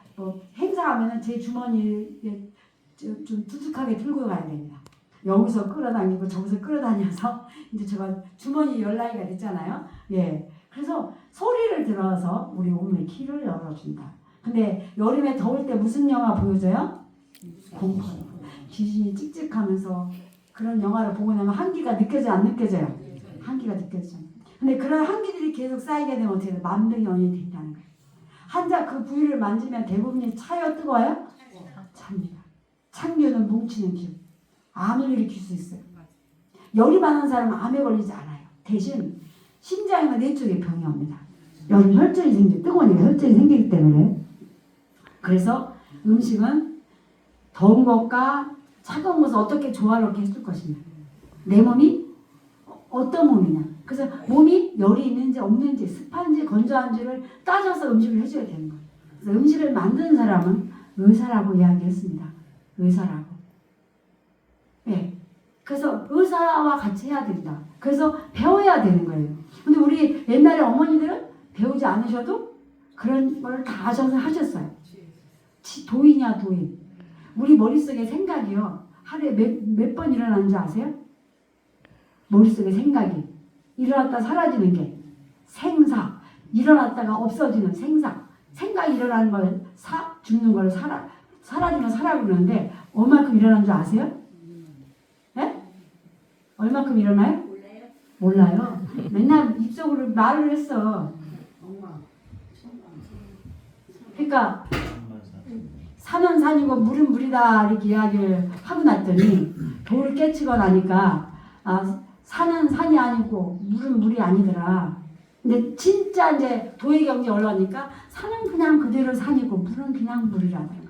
행사하면은 제 주머니에 좀 두둑하게 들고 가야 됩니다. 여기서 끌어다니고 저기서 끌어다녀서 이제 제가 주머니 열 나이가 됐잖아요. 예, 그래서 소리를 들어서 우리 몸의 키를 열어준다. 근데 여름에 더울 때 무슨 영화 보여줘요? 공포. 귀신이 찍찍하면서 그런 영화를 보고 나면 한기가 느껴져 안 느껴져요? 한기가 느껴져요. 근데 그런 한기들이 계속 쌓이게 되면 어떻게 돼요? 만병연이 된다는 거예요. 한자 그 부위를 만지면 대부분이 차요 뜨거워요? 찹니다. 찬기는 뭉치는 기운. 암을 일으킬 수 있어요. 열이 많은 사람은 암에 걸리지 않아요. 대신 심장이나 뇌 쪽에 병이 옵니다. 여기 혈전이 생기고 뜨거우니까 혈전이 생기기 때문에. 그래서 음식은 더운 것과 차가운 것을 어떻게 조화롭게 해줄 것이냐. 내 몸이 어떤 몸이냐. 그래서 몸이 열이 있는지 없는지 습한지 건조한지를 따져서 음식을 해줘야 되는 거예요. 그래서 음식을 만드는 사람은 의사라고 이야기했습니다. 의사라고. 네. 그래서 의사와 같이 해야 된다. 그래서 배워야 되는 거예요. 근데 우리 옛날에 어머니들은 배우지 않으셔도 그런 걸 다 하셨어요. 도인이야 도인. 우리 머릿속에 생각이요. 하루에 몇 번 일어나는 줄 아세요? 머릿속에 생각이. 일어났다 사라지는 게 생사. 일어났다가 없어지는 생사. 생각이 일어나는 걸 죽는 걸 사라지는 사라고 그러는데 얼마큼 일어나는 줄 아세요? 네? 얼마큼 일어나요? 몰라요. 맨날 입속으로 말을 했어. 그러니까 산은 산이고 물은 물이다 이렇게 이야기를 하고 났더니 돌을 깨치고 나니까 산은 산이 아니고 물은 물이 아니더라. 근데 진짜 이제 도의 경지에 올라가니까 산은 그냥 그대로 산이고 물은 그냥 물이라는 거예요.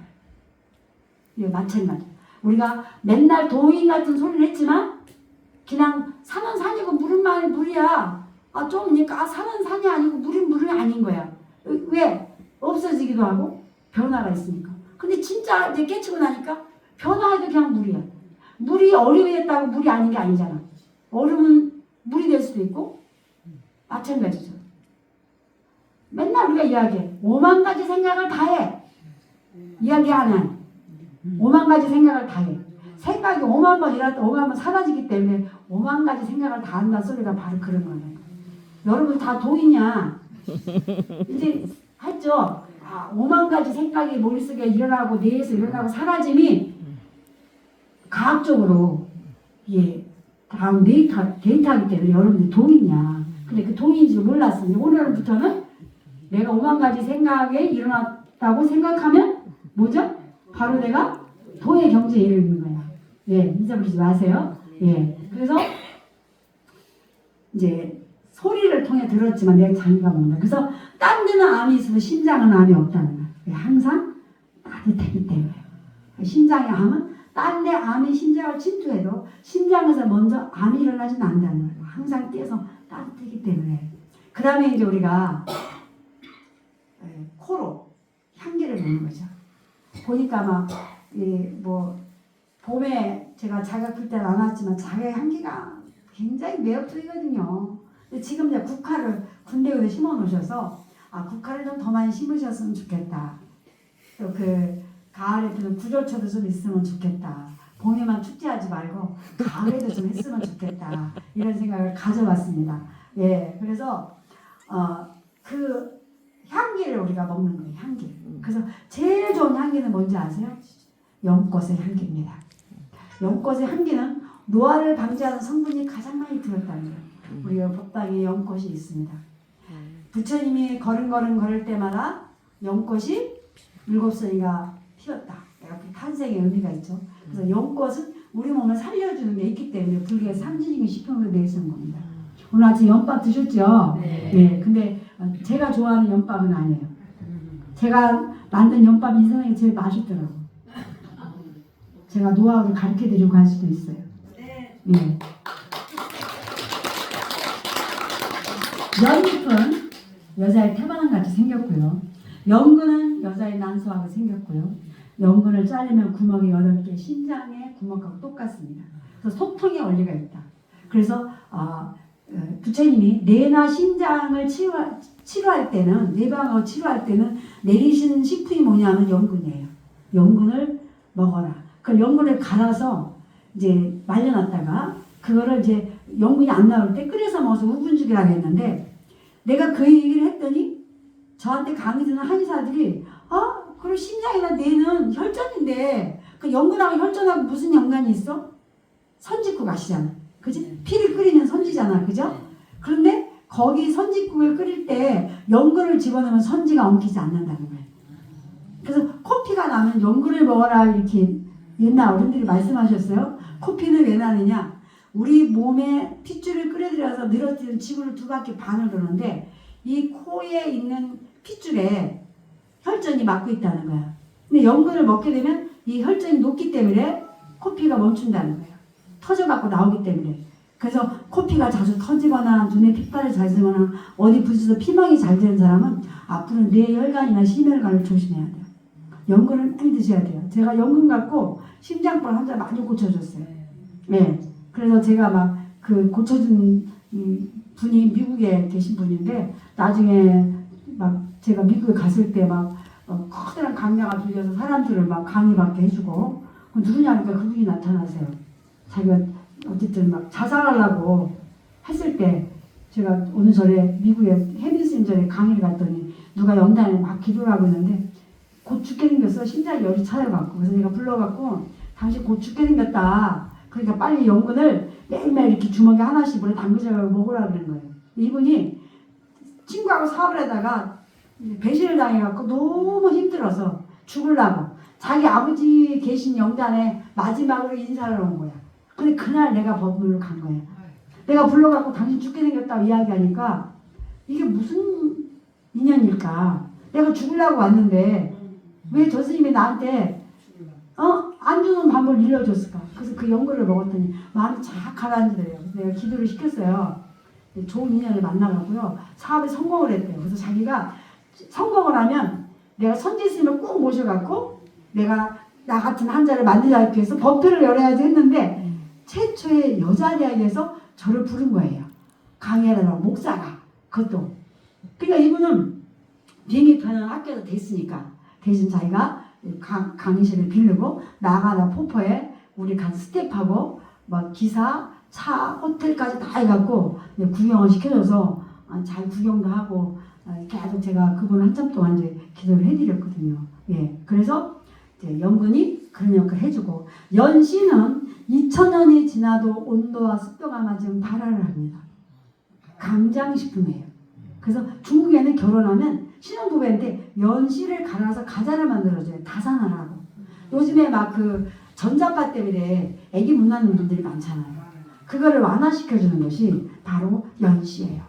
이게 마찬가지. 우리가 맨날 도인 같은 소리를 했지만 그냥 산은 산이고 물은 물이야. 좀 산은 산이 아니고 물은 물이 아닌 거야. 왜? 없어지기도 하고 변화가 있으니까. 근데 진짜 이제 깨치고 나니까 변화해도 그냥 물이야. 물이 얼음이 됐다고 물이 아닌 게 아니잖아. 얼음은 물이 될 수도 있고 마찬가지죠. 맨날 우리가 이야기해. 5만 가지 생각을 다 해. 이야기 안 해. 5만 가지 생각을 다 해. 생각이 5만 번 일어났다 5만 번 사라지기 때문에 5만 가지 생각을 다 한다 소리가 바로 그런 거예요. 여러분 다 도이냐? 이제 했죠? 5만 가지 생각이 머릿속에 일어나고 뇌에서 일어나고 사라짐이 과학적으로 다음 데이터이기 때문에 여러분들이 도이냐? 근데 그 도인지 몰랐어요. 오늘부터는 내가 5만 가지 생각에 일어났다고 생각하면 뭐죠? 바로 내가 도의 경지에 이르는 거야. 예, 잊어버리지 마세요. 예, 그래서 이제 소리를 통해 들었지만 내가 자기가 먹는다. 그래서 딴 데는 암이 있어도 심장은 암이 없다는 거야. 항상 따뜻하기 때문에. 심장의 암은 딴 데 암이 심장을 침투해도 심장에서 먼저 암이 일어나진 않는다는 거예요. 항상 떼서 따뜻하기 때문에. 그 다음에 이제 우리가 코로 향기를 내는 거죠. 보니까 봄에 제가 자가 클 때는 안 왔지만 자가의 향기가 굉장히 매력적이거든요. 근데 지금 이제 국화를 군대에 심어 놓으셔서 국화를 좀 더 많이 심으셨으면 좋겠다. 또 그 가을에 그 구절초도 좀 있으면 좋겠다. 봄에만 축제하지 말고 가을에도 좀 했으면 좋겠다 이런 생각을 가져봤습니다. 예, 그래서 그 향기를 우리가 먹는 거예요. 향기. 그래서 제일 좋은 향기는 뭔지 아세요? 연꽃의 향기입니다. 연꽃의 향기는 노화를 방지하는 성분이 가장 많이 들었다는 거예요. 우리가 법당에 연꽃이 있습니다. 부처님이 걸음 걸을 때마다 연꽃이 7송이가 피었다. 그 탄생의 의미가 있죠. 그래서 연꽃은 우리 몸을 살려주는 게 있기 때문에 불교의 상징적인 시편으로 되어 있는 겁니다. 오늘 아침 연밥 드셨죠? 네. 네. 근데 제가 좋아하는 연밥은 아니에요. 제가 만든 연밥이 이 세상에 제일 맛있더라고요. 제가 노하우를 가르쳐드리고 할 수도 있어요. 네. 연잎은 여자의 태반랑 같이 생겼고요. 연근은 여자의 난소하고 생겼고요. 연근을 자르면 구멍이 8개, 심장의 구멍하고 똑같습니다. 그래서 소통의 원리가 있다. 그래서 부처님이 뇌나 심장을 치료할 때는, 뇌방을 치료할 때는 내리신 식품이 뭐냐면 연근이에요. 연근을 먹어라. 그 연근을 갈아서 이제 말려놨다가 그거를 이제 연근이 안 나올 때 끓여서 먹어서 우분죽이라고 했는데, 내가 그 얘기를 했더니 저한테 강의 듣는 한의사들이 그럼 심장이나 뇌는 혈전인데 그 연근하고 혈전하고 무슨 연관이 있어? 선짓국 아시잖아. 그지? 피를 끓이면 선지잖아. 그죠? 그런데 거기 선짓국을 끓일 때 연근을 집어넣으면 선지가 엉키지 않는다는 거예요. 그래서 코피가 나면 연근을 먹어라 이렇게 옛날 어른들이 말씀하셨어요. 코피는 왜 나느냐? 우리 몸에 핏줄을 끌어들여서 늘어뜨린 지구를 2바퀴 반을 도는데 이 코에 있는 핏줄에 혈전이 막고 있다는 거야. 근데 연근을 먹게 되면 이 혈전이 높기 때문에 코피가 멈춘다는 거예요. 터져갖고 나오기 때문에. 그래서 코피가 자주 터지거나 눈에 핏발이 잘 들거나 어디 부딪혀서 피막이 잘 되는 사람은 앞으로 뇌혈관이나 심혈관을 조심해야 돼요. 연근을 많이 드셔야 돼요. 제가 연근 갖고 심장병 환자 많이 고쳐줬어요. 네. 그래서 제가 막 그 고쳐준 분이 미국에 계신 분인데 나중에 막 제가 미국에 갔을 때 막 커다란 강야가 들려서 사람들을 막 강의받게 해주고 누구냐니까 그분이 나타나세요. 자기가 어쨌든 막 자살하려고 했을 때 제가 어느 절에 미국에 헤미슨 절에 강의를 갔더니 누가 영단에 막 기도를 하고 있는데 곧 죽게 생겼어. 심장이 열이 차여갖고. 그래서 내가 불러갖고 당신 곧 죽게 생겼다. 그러니까 빨리 연근을 매일매일 이렇게 주먹에 하나씩 물에 담그셔서 먹으라 그런 거예요. 이분이 친구하고 사업을 하다가 배신을 당해갖고 너무 힘들어서 죽으려고 자기 아버지 계신 영단에 마지막으로 인사를 온 거야. 근데 그날 내가 법문을 간 거야. 내가 불러갖고 당신 죽게 생겼다고 이야기하니까 이게 무슨 인연일까? 내가 죽으려고 왔는데 왜 저 스님이 나한테 안 주는 방법을 일러줬을까? 그래서 그 연근을 먹었더니 마음이 착 가라앉더래요. 내가 기도를 시켰어요. 좋은 인연을 만나가고요. 사업에 성공을 했대요. 그래서 자기가 성공을 하면 내가 선지스님을 꼭 모셔갖고 내가 나 같은 환자를 만들기 위해서 법회를 열어야지 했는데 최초의 여자대학에서 저를 부른 거예요. 강의하라고 목사가. 그것도. 그러니까 이분은 비행기표는 학교에서 됐으니까 대신 자기가 강의실을 빌리고 나가다 포포에 우리 간 스텝하고 막 기사, 차, 호텔까지 다 해갖고 구경을 시켜줘서 잘 구경도 하고 계속 제가 그분 한참 동안 이제 기도를 해드렸거든요. 예, 그래서 이제 연근이 그런 역할을 해주고 연씨는 2000년이 지나도 온도와 습도가 맞으면 발화를 합니다. 강장식품이에요. 그래서 중국에는 결혼하면 신혼부부인데 연씨를 갈아서 가자를 만들어줘요. 다산화라고. 요즘에 막 그 전자파 때문에 애기 못 낳는 분들이 많잖아요. 그거를 완화시켜주는 것이 바로 연씨예요.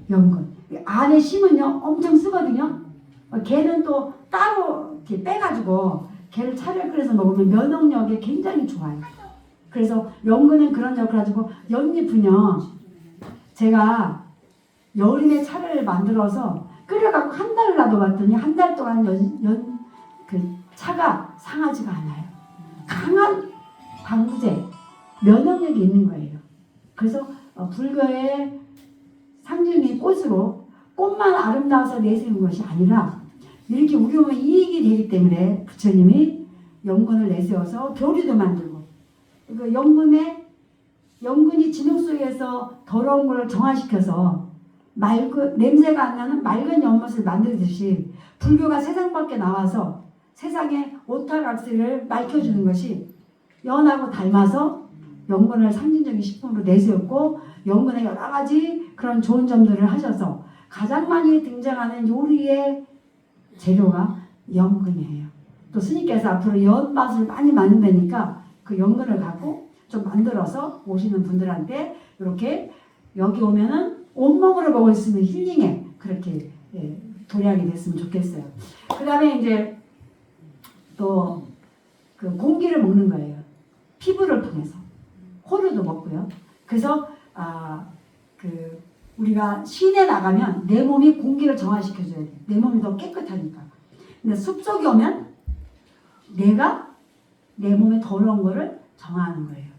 연근. 안에 심은요 엄청 쓰거든요. 걔는 또 따로 이렇게 빼가지고 걔를 차를 끓여서 먹으면 면역력에 굉장히 좋아요. 그래서 연근은 그런 역할을 가지고 연잎은요 제가 여름에 차를 만들어서 끓여갖고 한 달을 놔둬봤더니 한 달 동안 그 차가 상하지가 않아요. 강한 방부제, 면역력이 있는 거예요. 그래서 불교의 상징이 꽃으로 꽃만 아름다워서 내세운 것이 아니라 이렇게 우리 몸에 이익이 되기 때문에 부처님이 연근을 내세워서 교리도 만들고 그 연근이 진흙 속에서 더러운 걸 정화시켜서 냄새가 안 나는 맑은 연못을 만들듯이 불교가 세상 밖에 나와서 세상의 오탈락스를 밝혀주는 것이 연하고 닮아서 연근을 상징적인 식품으로 내세웠고 연근의 여러 가지 그런 좋은 점들을 하셔서 가장 많이 등장하는 요리의 재료가 연근이에요. 또 스님께서 앞으로 연맛을 많이 만든다니까 그 연근을 갖고 좀 만들어서 오시는 분들한테 이렇게 여기 오면은 온몸으로 먹을 수 있는 힐링에 그렇게 도약이 됐으면 좋겠어요. 그 다음에 이제 또 그 공기를 먹는 거예요. 피부를 통해서 호르도 먹고요. 그래서 우리가 시내 나가면 내 몸이 공기를 정화시켜줘야 돼. 내 몸이 더 깨끗하니까. 근데 숲속에 오면 내가 내 몸에 더러운 거를 정화하는 거예요.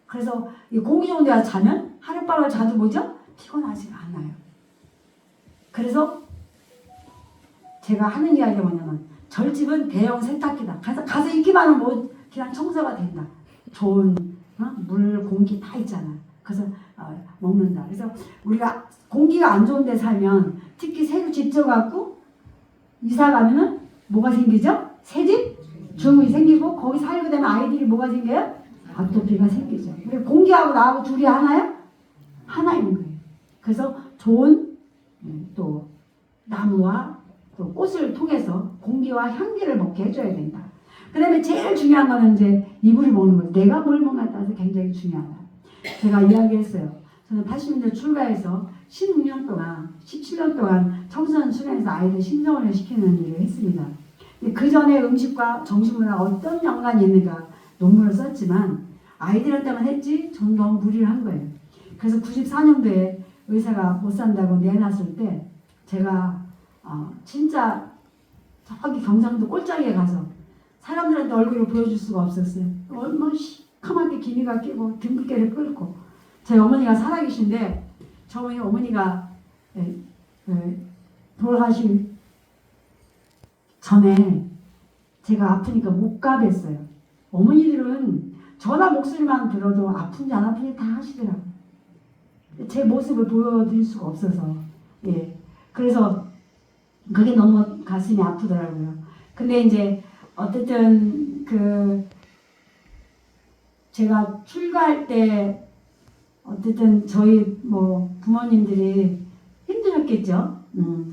그래서 이 공기 좋은 데 가서 자면 하룻밤을 자도 뭐죠? 피곤하지가 않아요. 그래서 제가 하는 이야기가 뭐냐면 절집은 대형 세탁기다. 가서 있기만 하면 뭐 그냥 청소가 된다. 좋은 물, 공기 다 있잖아. 그래서 먹는다. 그래서 우리가 공기가 안 좋은 데 살면 특히 새로 집 져갖고 이사 가면은 뭐가 생기죠? 새집 주문이 생기고 거기 살게 되면 아이들이 뭐가 생겨요? 아토피가 생기죠. 그리고 공기하고 나하고 둘이 하나요? 하나인 거예요. 그래서 좋은 또 나무와 또 꽃을 통해서 공기와 향기를 먹게 해줘야 된다. 그 다음에 제일 중요한 거는 이제 이불이 먹는 거예요. 내가 뭘 먹냐에 따라서 굉장히 중요하다. 제가 이야기했어요. 저는 80년대 출가해서 16년 동안, 17년 동안 청소년 수련에서 아이들 신정을 시키는 일을 했습니다. 그 전에 음식과 정신문화가 어떤 연관이 있는가 논문을 썼지만 아이들한테만 했지 저는 너무 무리를 한 거예요. 그래서 94년도에 의사가 못 산다고 내놨을 때 제가 진짜 저기 경상도 꼴짝이에 가서 사람들한테 얼굴을 보여줄 수가 없었어요. 얼마나 시커멓게 기미가 끼고 등굣길을 끓고 제 어머니가 살아계신데 저희 어머니가 돌아가신 전에 제가 아프니까 못 가뵀어요. 어머니들은 전화 목소리만 들어도 아픈지 안 아픈지 다 하시더라고요. 제 모습을 보여드릴 수가 없어서 그래서 그게 너무 가슴이 아프더라고요. 근데 이제 어쨌든 제가 출가할 때 어쨌든 저희 뭐 부모님들이 힘들었겠죠.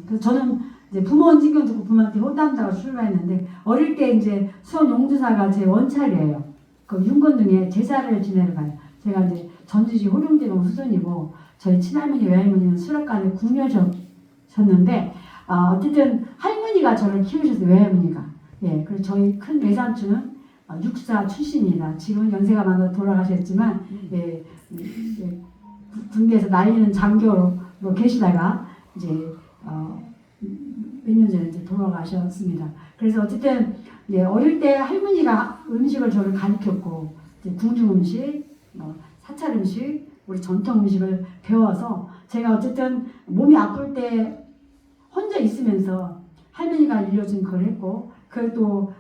그래서 저는 이제 부모 언징경 듣고 부모한테 호담다가 출가했는데 어릴 때 이제 수원 용두사가 제 원찰이에요. 그 윤건동에 제사를 지내러 가요. 제가 이제 전주시 호룡제동 수전이고 저희 친할머니 외할머니는 수락관에 궁녀셨는데 어쨌든 할머니가 저를 키우셨어요. 외할머니가. 그래서 저희 큰 외삼촌은 육사 출신이다. 지금은 연세가 많아 돌아가셨지만 군대에서 날리는 장교로 계시다가 이제 몇 년 전에 이제 돌아가셨습니다. 그래서 어쨌든 어릴 때 할머니가 음식을 저를 가르쳤고 궁중 음식, 사찰 음식, 우리 전통 음식을 배워서 제가 어쨌든 몸이 아플 때 혼자 있으면서 할머니가 일려준 걸 했고 그래도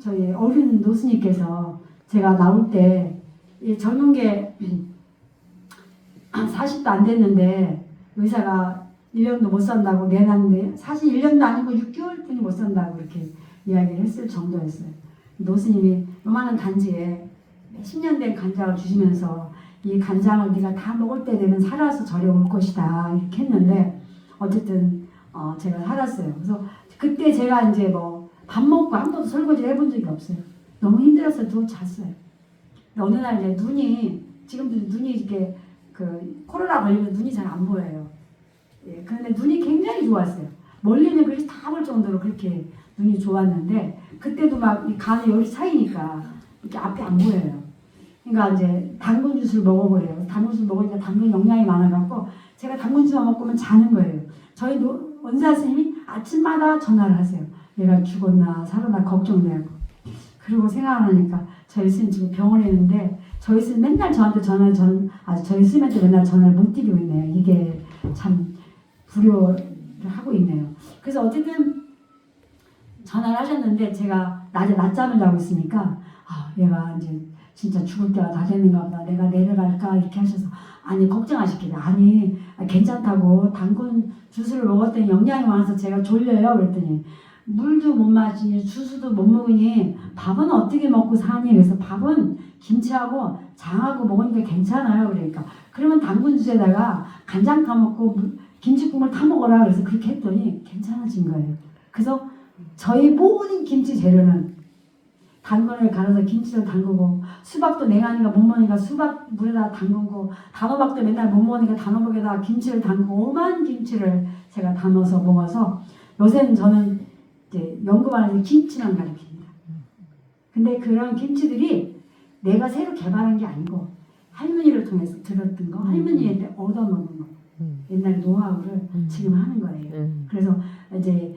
저희 어른 노스님께서 제가 나올 때 젊은 게 40도 안 됐는데 의사가 1년도 못 산다고 내놨는데 사실 1년도 아니고 6개월뿐이 못 산다고 이렇게 이야기를 했을 정도였어요. 노스님이 요만한 단지에 10년 된 간장을 주시면서 이 간장을 네가 다 먹을 때 되면 살아서 절에 올 것이다 이렇게 했는데 어쨌든 제가 살았어요. 그래서 그때 제가 이제 뭐 밥 먹고 한 번도 설거지를 해본 적이 없어요. 너무 힘들어서 누워 잤어요. 어느 날 이제 눈이 지금도 눈이 이렇게 코로나 걸리면 눈이 잘 안 보여요. 그런데 눈이 굉장히 좋았어요. 멀리는 그렇게 다 볼 정도로 그렇게 눈이 좋았는데 그때도 막 이 간에 열이 차이니까 이렇게 앞이 안 보여요. 그러니까 이제 당근 주스를 먹어버려요. 당근 주스 먹으니까 당근 영양이 많아갖고 제가 당근 주스 먹으면 자는 거예요. 저희 원사 스님이 아침마다 전화를 하세요. 내가 죽었나 살았나 걱정되고. 그리고 생각하니까 저희 스님 지금 병원에 있는데 저희 스님 맨날 저한테 저희 스님한테 맨날 전화를 못 드리고 있네요. 이게 참 불효를 하고 있네요. 그래서 어쨌든 전화를 하셨는데 제가 낮에 낮잠을 자고 있으니까 얘가 이제 진짜 죽을 때가 다 됐는가 보다. 내가 내려갈까 이렇게 하셔서 아니 걱정하시길래 아니 괜찮다고 당근 주스를 먹었더니 영양이 많아서 제가 졸려요 그랬더니 물도 못 마시니 주스도 못 먹으니 밥은 어떻게 먹고 사니? 그래서 밥은 김치하고 장하고 먹으니까 괜찮아요. 그러니까 그러면 당근 주스에다가 간장 타먹고 김치국물 타먹어라. 그래서 그렇게 했더니 괜찮아진 거예요. 그래서 저희 모든 김치 재료는 당근을 갈아서 김치를 담그고 수박도 냉하니까 못 먹으니까 수박 물에다 담그고 단호박도 맨날 못 먹으니까 단호박에다 김치를 담그고 오만 김치를 제가 담아서 먹어서 요새는 저는 이제 연구반에서 김치만 가르칩니다. 근데 그런 김치들이 내가 새로 개발한 게 아니고 할머니를 통해서 들었던 거, 할머니한테 얻어먹은 거, 옛날 노하우를 지금 하는 거예요. 그래서 이제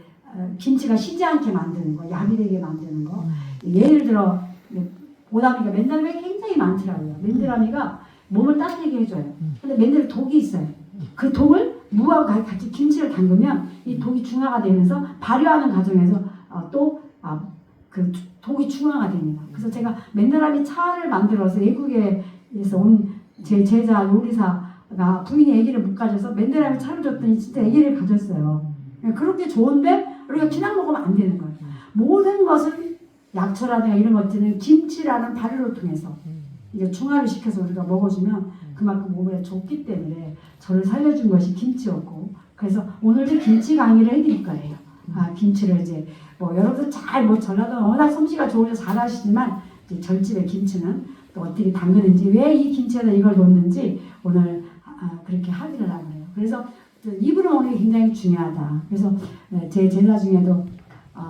김치가 쉬지 않게 만드는 거, 야비되게 만드는 거. 예를 들어 오다미가 맨들함이 굉장히 많더라고요. 맨들함이가 몸을 따뜻하게 해줘요. 근데 맨들에 독이 있어요. 그 독을 무하고 같이 김치를 담그면 이 독이 중화가 되면서 발효하는 과정에서 그 독이 중화가 됩니다. 그래서 제가 맨들함이 차를 만들어서 외국에서 온 제 제자 요리사가 부인이 아기를 못 가져서 맨들함이 차를 줬더니 진짜 아기를 가졌어요. 그렇게 좋은데 우리가 그냥 먹으면 안 되는 거예요. 모든 것을 약초라든가 이런 것들은 김치라는 발효를 통해서 이게 중화를 시켜서 우리가 먹어주면 그만큼 몸에 좋기 때문에 저를 살려준 것이 김치였고 그래서 오늘도 김치 강의를 해드릴 거예요. 김치를 이제 여러분들 잘 전라도 워낙 솜씨가 좋으셔서 잘 아시지만 이제 절집의 김치는 또 어떻게 담그는지 왜 이 김치에다 이걸 넣는지 오늘 그렇게 합의를 하고요. 그래서 입으로 먹는 게 굉장히 중요하다. 그래서 제 제자 중에도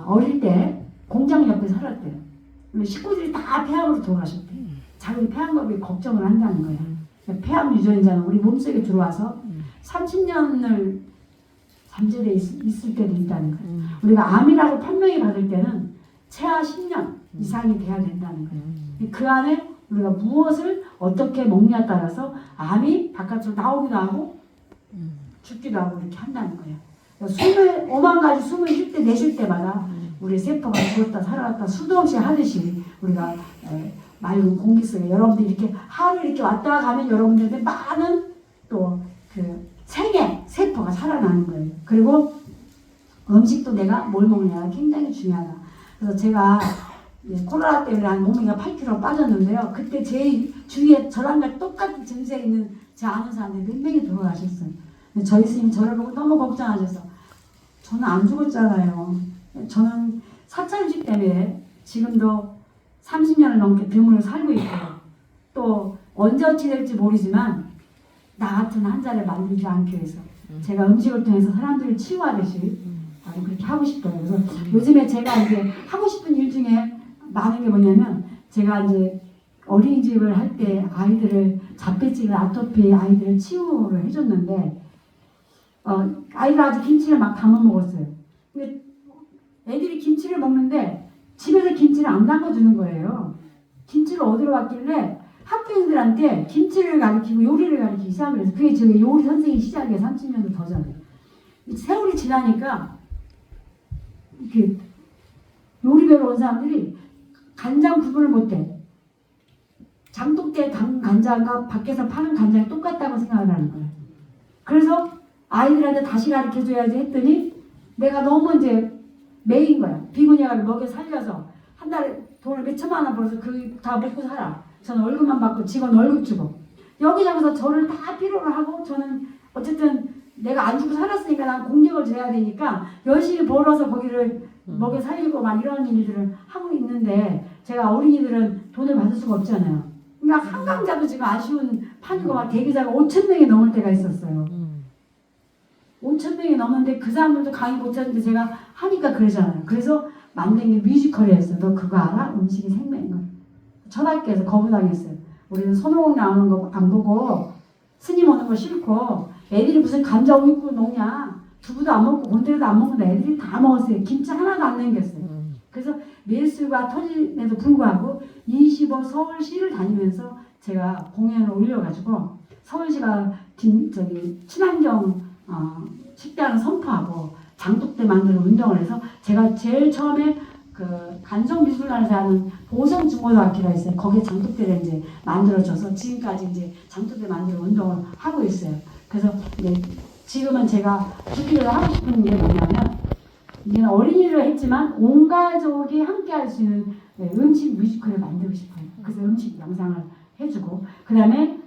어릴 때 공장 옆에 살았대요. 식구들이 다 폐암으로 돌아가셨대요. 자기 폐암법에 걱정을 한다는 거예요. 폐암 유전자는 우리 몸속에 들어와서 30년을 잠재돼 있을 때도 있다는 거예요. 우리가 암이라고 판명이 받을 때는 최하 10년 이상이 돼야 된다는 거예요. 그 안에 우리가 무엇을 어떻게 먹냐에 따라서 암이 바깥으로 나오기도 하고 죽기도 하고 이렇게 한다는 거예요. 숨을 5만 가지 숨을 쉴 때 내쉴 때마다 우리 세포가 죽었다 살아났다 수도 없이 하듯이 우리가 맑은 공기 속에 여러분들 이렇게 하루 이렇게 왔다 가면 여러분들한테 많은 또 그 생애 세포가 살아나는 거예요. 그리고 음식도 내가 뭘 먹느냐가 굉장히 중요하다. 그래서 제가 코로나 때문에 한 몸무게가 8kg 빠졌는데요. 그때 제 주위에 저랑 같이 똑같은 증세 있는 제 아는 사람들이 몇 명이 돌아가셨어요. 근데 저희 스님 저를 보고 너무 걱정하셔서 저는 안 죽었잖아요. 저는 사찰식 때문에 지금도 30년을 넘게 병으로 살고 있고요. 또 언제 어찌 될지 모르지만 나 같은 환자를 만들지 않기 위해서 제가 음식을 통해서 사람들을 치유하듯이 그렇게 하고 싶어요. 그래서 요즘에 제가 이제 하고 싶은 일 중에 많은 게 뭐냐면 제가 이제 어린이집을 할 때 아이들을 자폐증 아토피 아이들을 치유를 해줬는데 아이가 아직 김치를 막 담아 먹었어요. 근데 애들이 김치를 먹는데 집에서 김치를 안 담궈주는 거예요. 김치를 어디로 왔길래 학교인들한테 김치를 가르치고 요리를 가르치기 시작을 해서 그게 저희 요리 선생님 시작이에요. 30년도 더 전에. 세월이 지나니까 이렇게 요리 배우러 온 사람들이 간장 구분을 못해. 장독대 간장과 밖에서 파는 간장이 똑같다고 생각을 하는 거예요. 그래서 아이들한테 다시 가르쳐줘야지 했더니 내가 너무 이제 매인 거야. 비구니아를 먹여 살려서 한 달에 돈을 몇 천만 원 벌어서 그 다 먹고 살아. 저는 월급만 받고 직원 월급 주고 여기저기서 저를 다 필요로 하고 저는 어쨌든 내가 안 주고 살았으니까 난 공격을 줘야 되니까 열심히 벌어서 거기를 먹여 살리고 막 이런 일들을 하고 있는데 제가 어린이들은 돈을 받을 수가 없잖아요. 그러니까 한강자도 지금 아쉬운 판이고 막 대기자가 5,000명이 넘을 때가 있었어요. 5,000명이 넘는데 그 사람들도 강의 못 하는데 제가 하니까 그러잖아요. 그래서 만든 게 뮤지컬이었어요. 너 그거 알아? 음식이 생명인 거. 초등학교에서 거부당했어요. 우리는 손오공 나오는 거 안 보고 스님 오는 거 싫고 애들이 무슨 감자 우육국 먹냐. 두부도 안 먹고 곤드레도 안 먹는데 애들이 다 먹었어요. 김치 하나도 안 남겼어요. 그래서 밀수가 터짐에도 불구하고 25 서울시를 다니면서 제가 공연을 올려가지고 서울시가 친환경 식단을 선포하고 장독대 만드는 운동을 해서 제가 제일 처음에 그 간성미술관에서 하는 보성중고등학교가 있어요. 거기에 장독대를 이제 만들어줘서 지금까지 이제 장독대 만드는 운동을 하고 있어요. 그래서 이제 지금은 제가 주기를 하고 싶은 게 뭐냐면 이제는 어린이를 했지만 온 가족이 함께 할 수 있는 음식 뮤지컬을 만들고 싶어요. 그래서 음식 영상을 해주고 그 다음에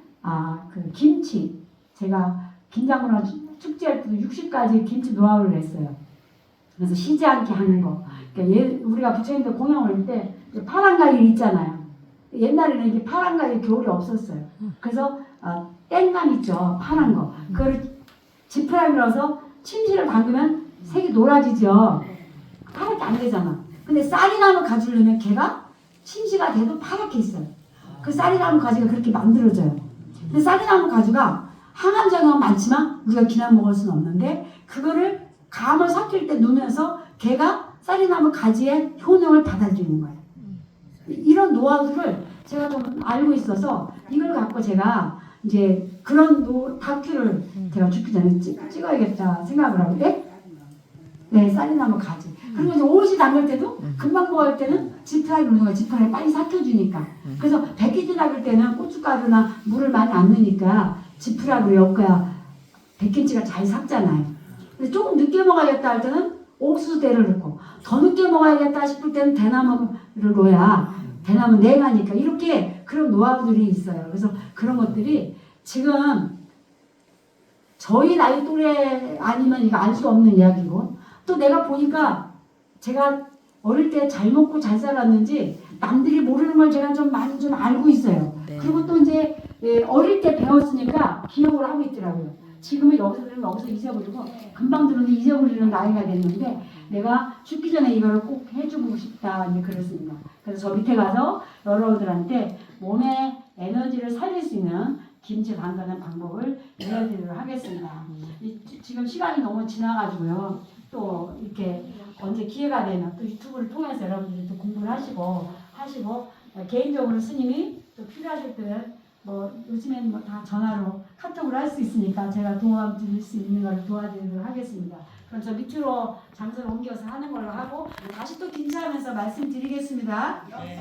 그 김치 제가 김장문화 축제할 때도 60가지 김치 노하우를 냈어요. 그래서 쉬지 않게 하는 거. 그러니까 우리가 부처님들 공양 올릴 때 파란 가위 있잖아요. 옛날에는 이게 파란 가위 겨울에 없었어요. 그래서 땡감 있죠. 파란 거. 그걸 지푸라기 넣어서 침실을 담그면 색이 노라지죠. 파랗게 안 되잖아. 근데 쌀이나무 가지를 넣으면 걔가 침시가 돼도 파랗게 있어요. 그 쌀이나무 가지가 그렇게 만들어져요. 근데 쌀이나무 가지가 항암작용은 많지만 우리가 그냥 먹을 수는 없는데 그거를 감을 삭힐 때 누면서 걔가 쌀이나무 가지의 효능을 받아주는 거예요. 이런 노하우들을 제가 좀 알고 있어서 이걸 갖고 제가 이제 그런 다큐를 제가 죽기 전에 찍어야겠다 생각을 하고 네, 쌀이나무 가지. 그리고 이제 옷이 담글 때도 금방 먹을 때는 지푸라기 넣는 거예요. 지푸라기 빨리 삭혀주니까. 그래서 백기지 담글 때는 고춧가루나 물을 많이 안 넣으니까 지푸라기를 엮어야 백김치가 잘 삭잖아요. 근데 조금 늦게 먹어야겠다 할 때는 옥수수대를 넣고 더 늦게 먹어야겠다 싶을 때는 대나무를 넣어야 대나무 냉하니까 이렇게 그런 노하우들이 있어요. 그래서 그런 것들이 지금 저희 나이 또래 아니면 이거 알 수 없는 이야기고 또 내가 보니까 제가 어릴 때 잘 먹고 잘 살았는지 남들이 모르는 걸 제가 좀 많이 좀 알고 있어요. 네. 그리고 또 이제 어릴 때 배웠으니까 기억을 하고 있더라고요. 지금은 여기서 들으면 여기서 잊어버리고 금방 들으면 잊어버리는 나이가 됐는데 내가 죽기 전에 이거를 꼭 해주고 싶다 이제 그랬습니다. 그래서 저 밑에 가서 여러분들한테 몸의 에너지를 살릴 수 있는 김치 담그는 방법을 알려드리도록 하겠습니다. 지금 시간이 너무 지나가지고요. 또 이렇게 언제 기회가 되면 또 유튜브를 통해서 여러분들이 또 공부를 하시고 개인적으로 스님이 또 필요하실 때는 뭐 요즘에는 뭐 다 전화로 카톡으로 할 수 있으니까 제가 도와드릴 수 있는 걸 도와드리도록 하겠습니다. 그럼 저 밑으로 장소를 옮겨서 하는 걸로 하고 다시 또 김치하면서 말씀드리겠습니다. 네.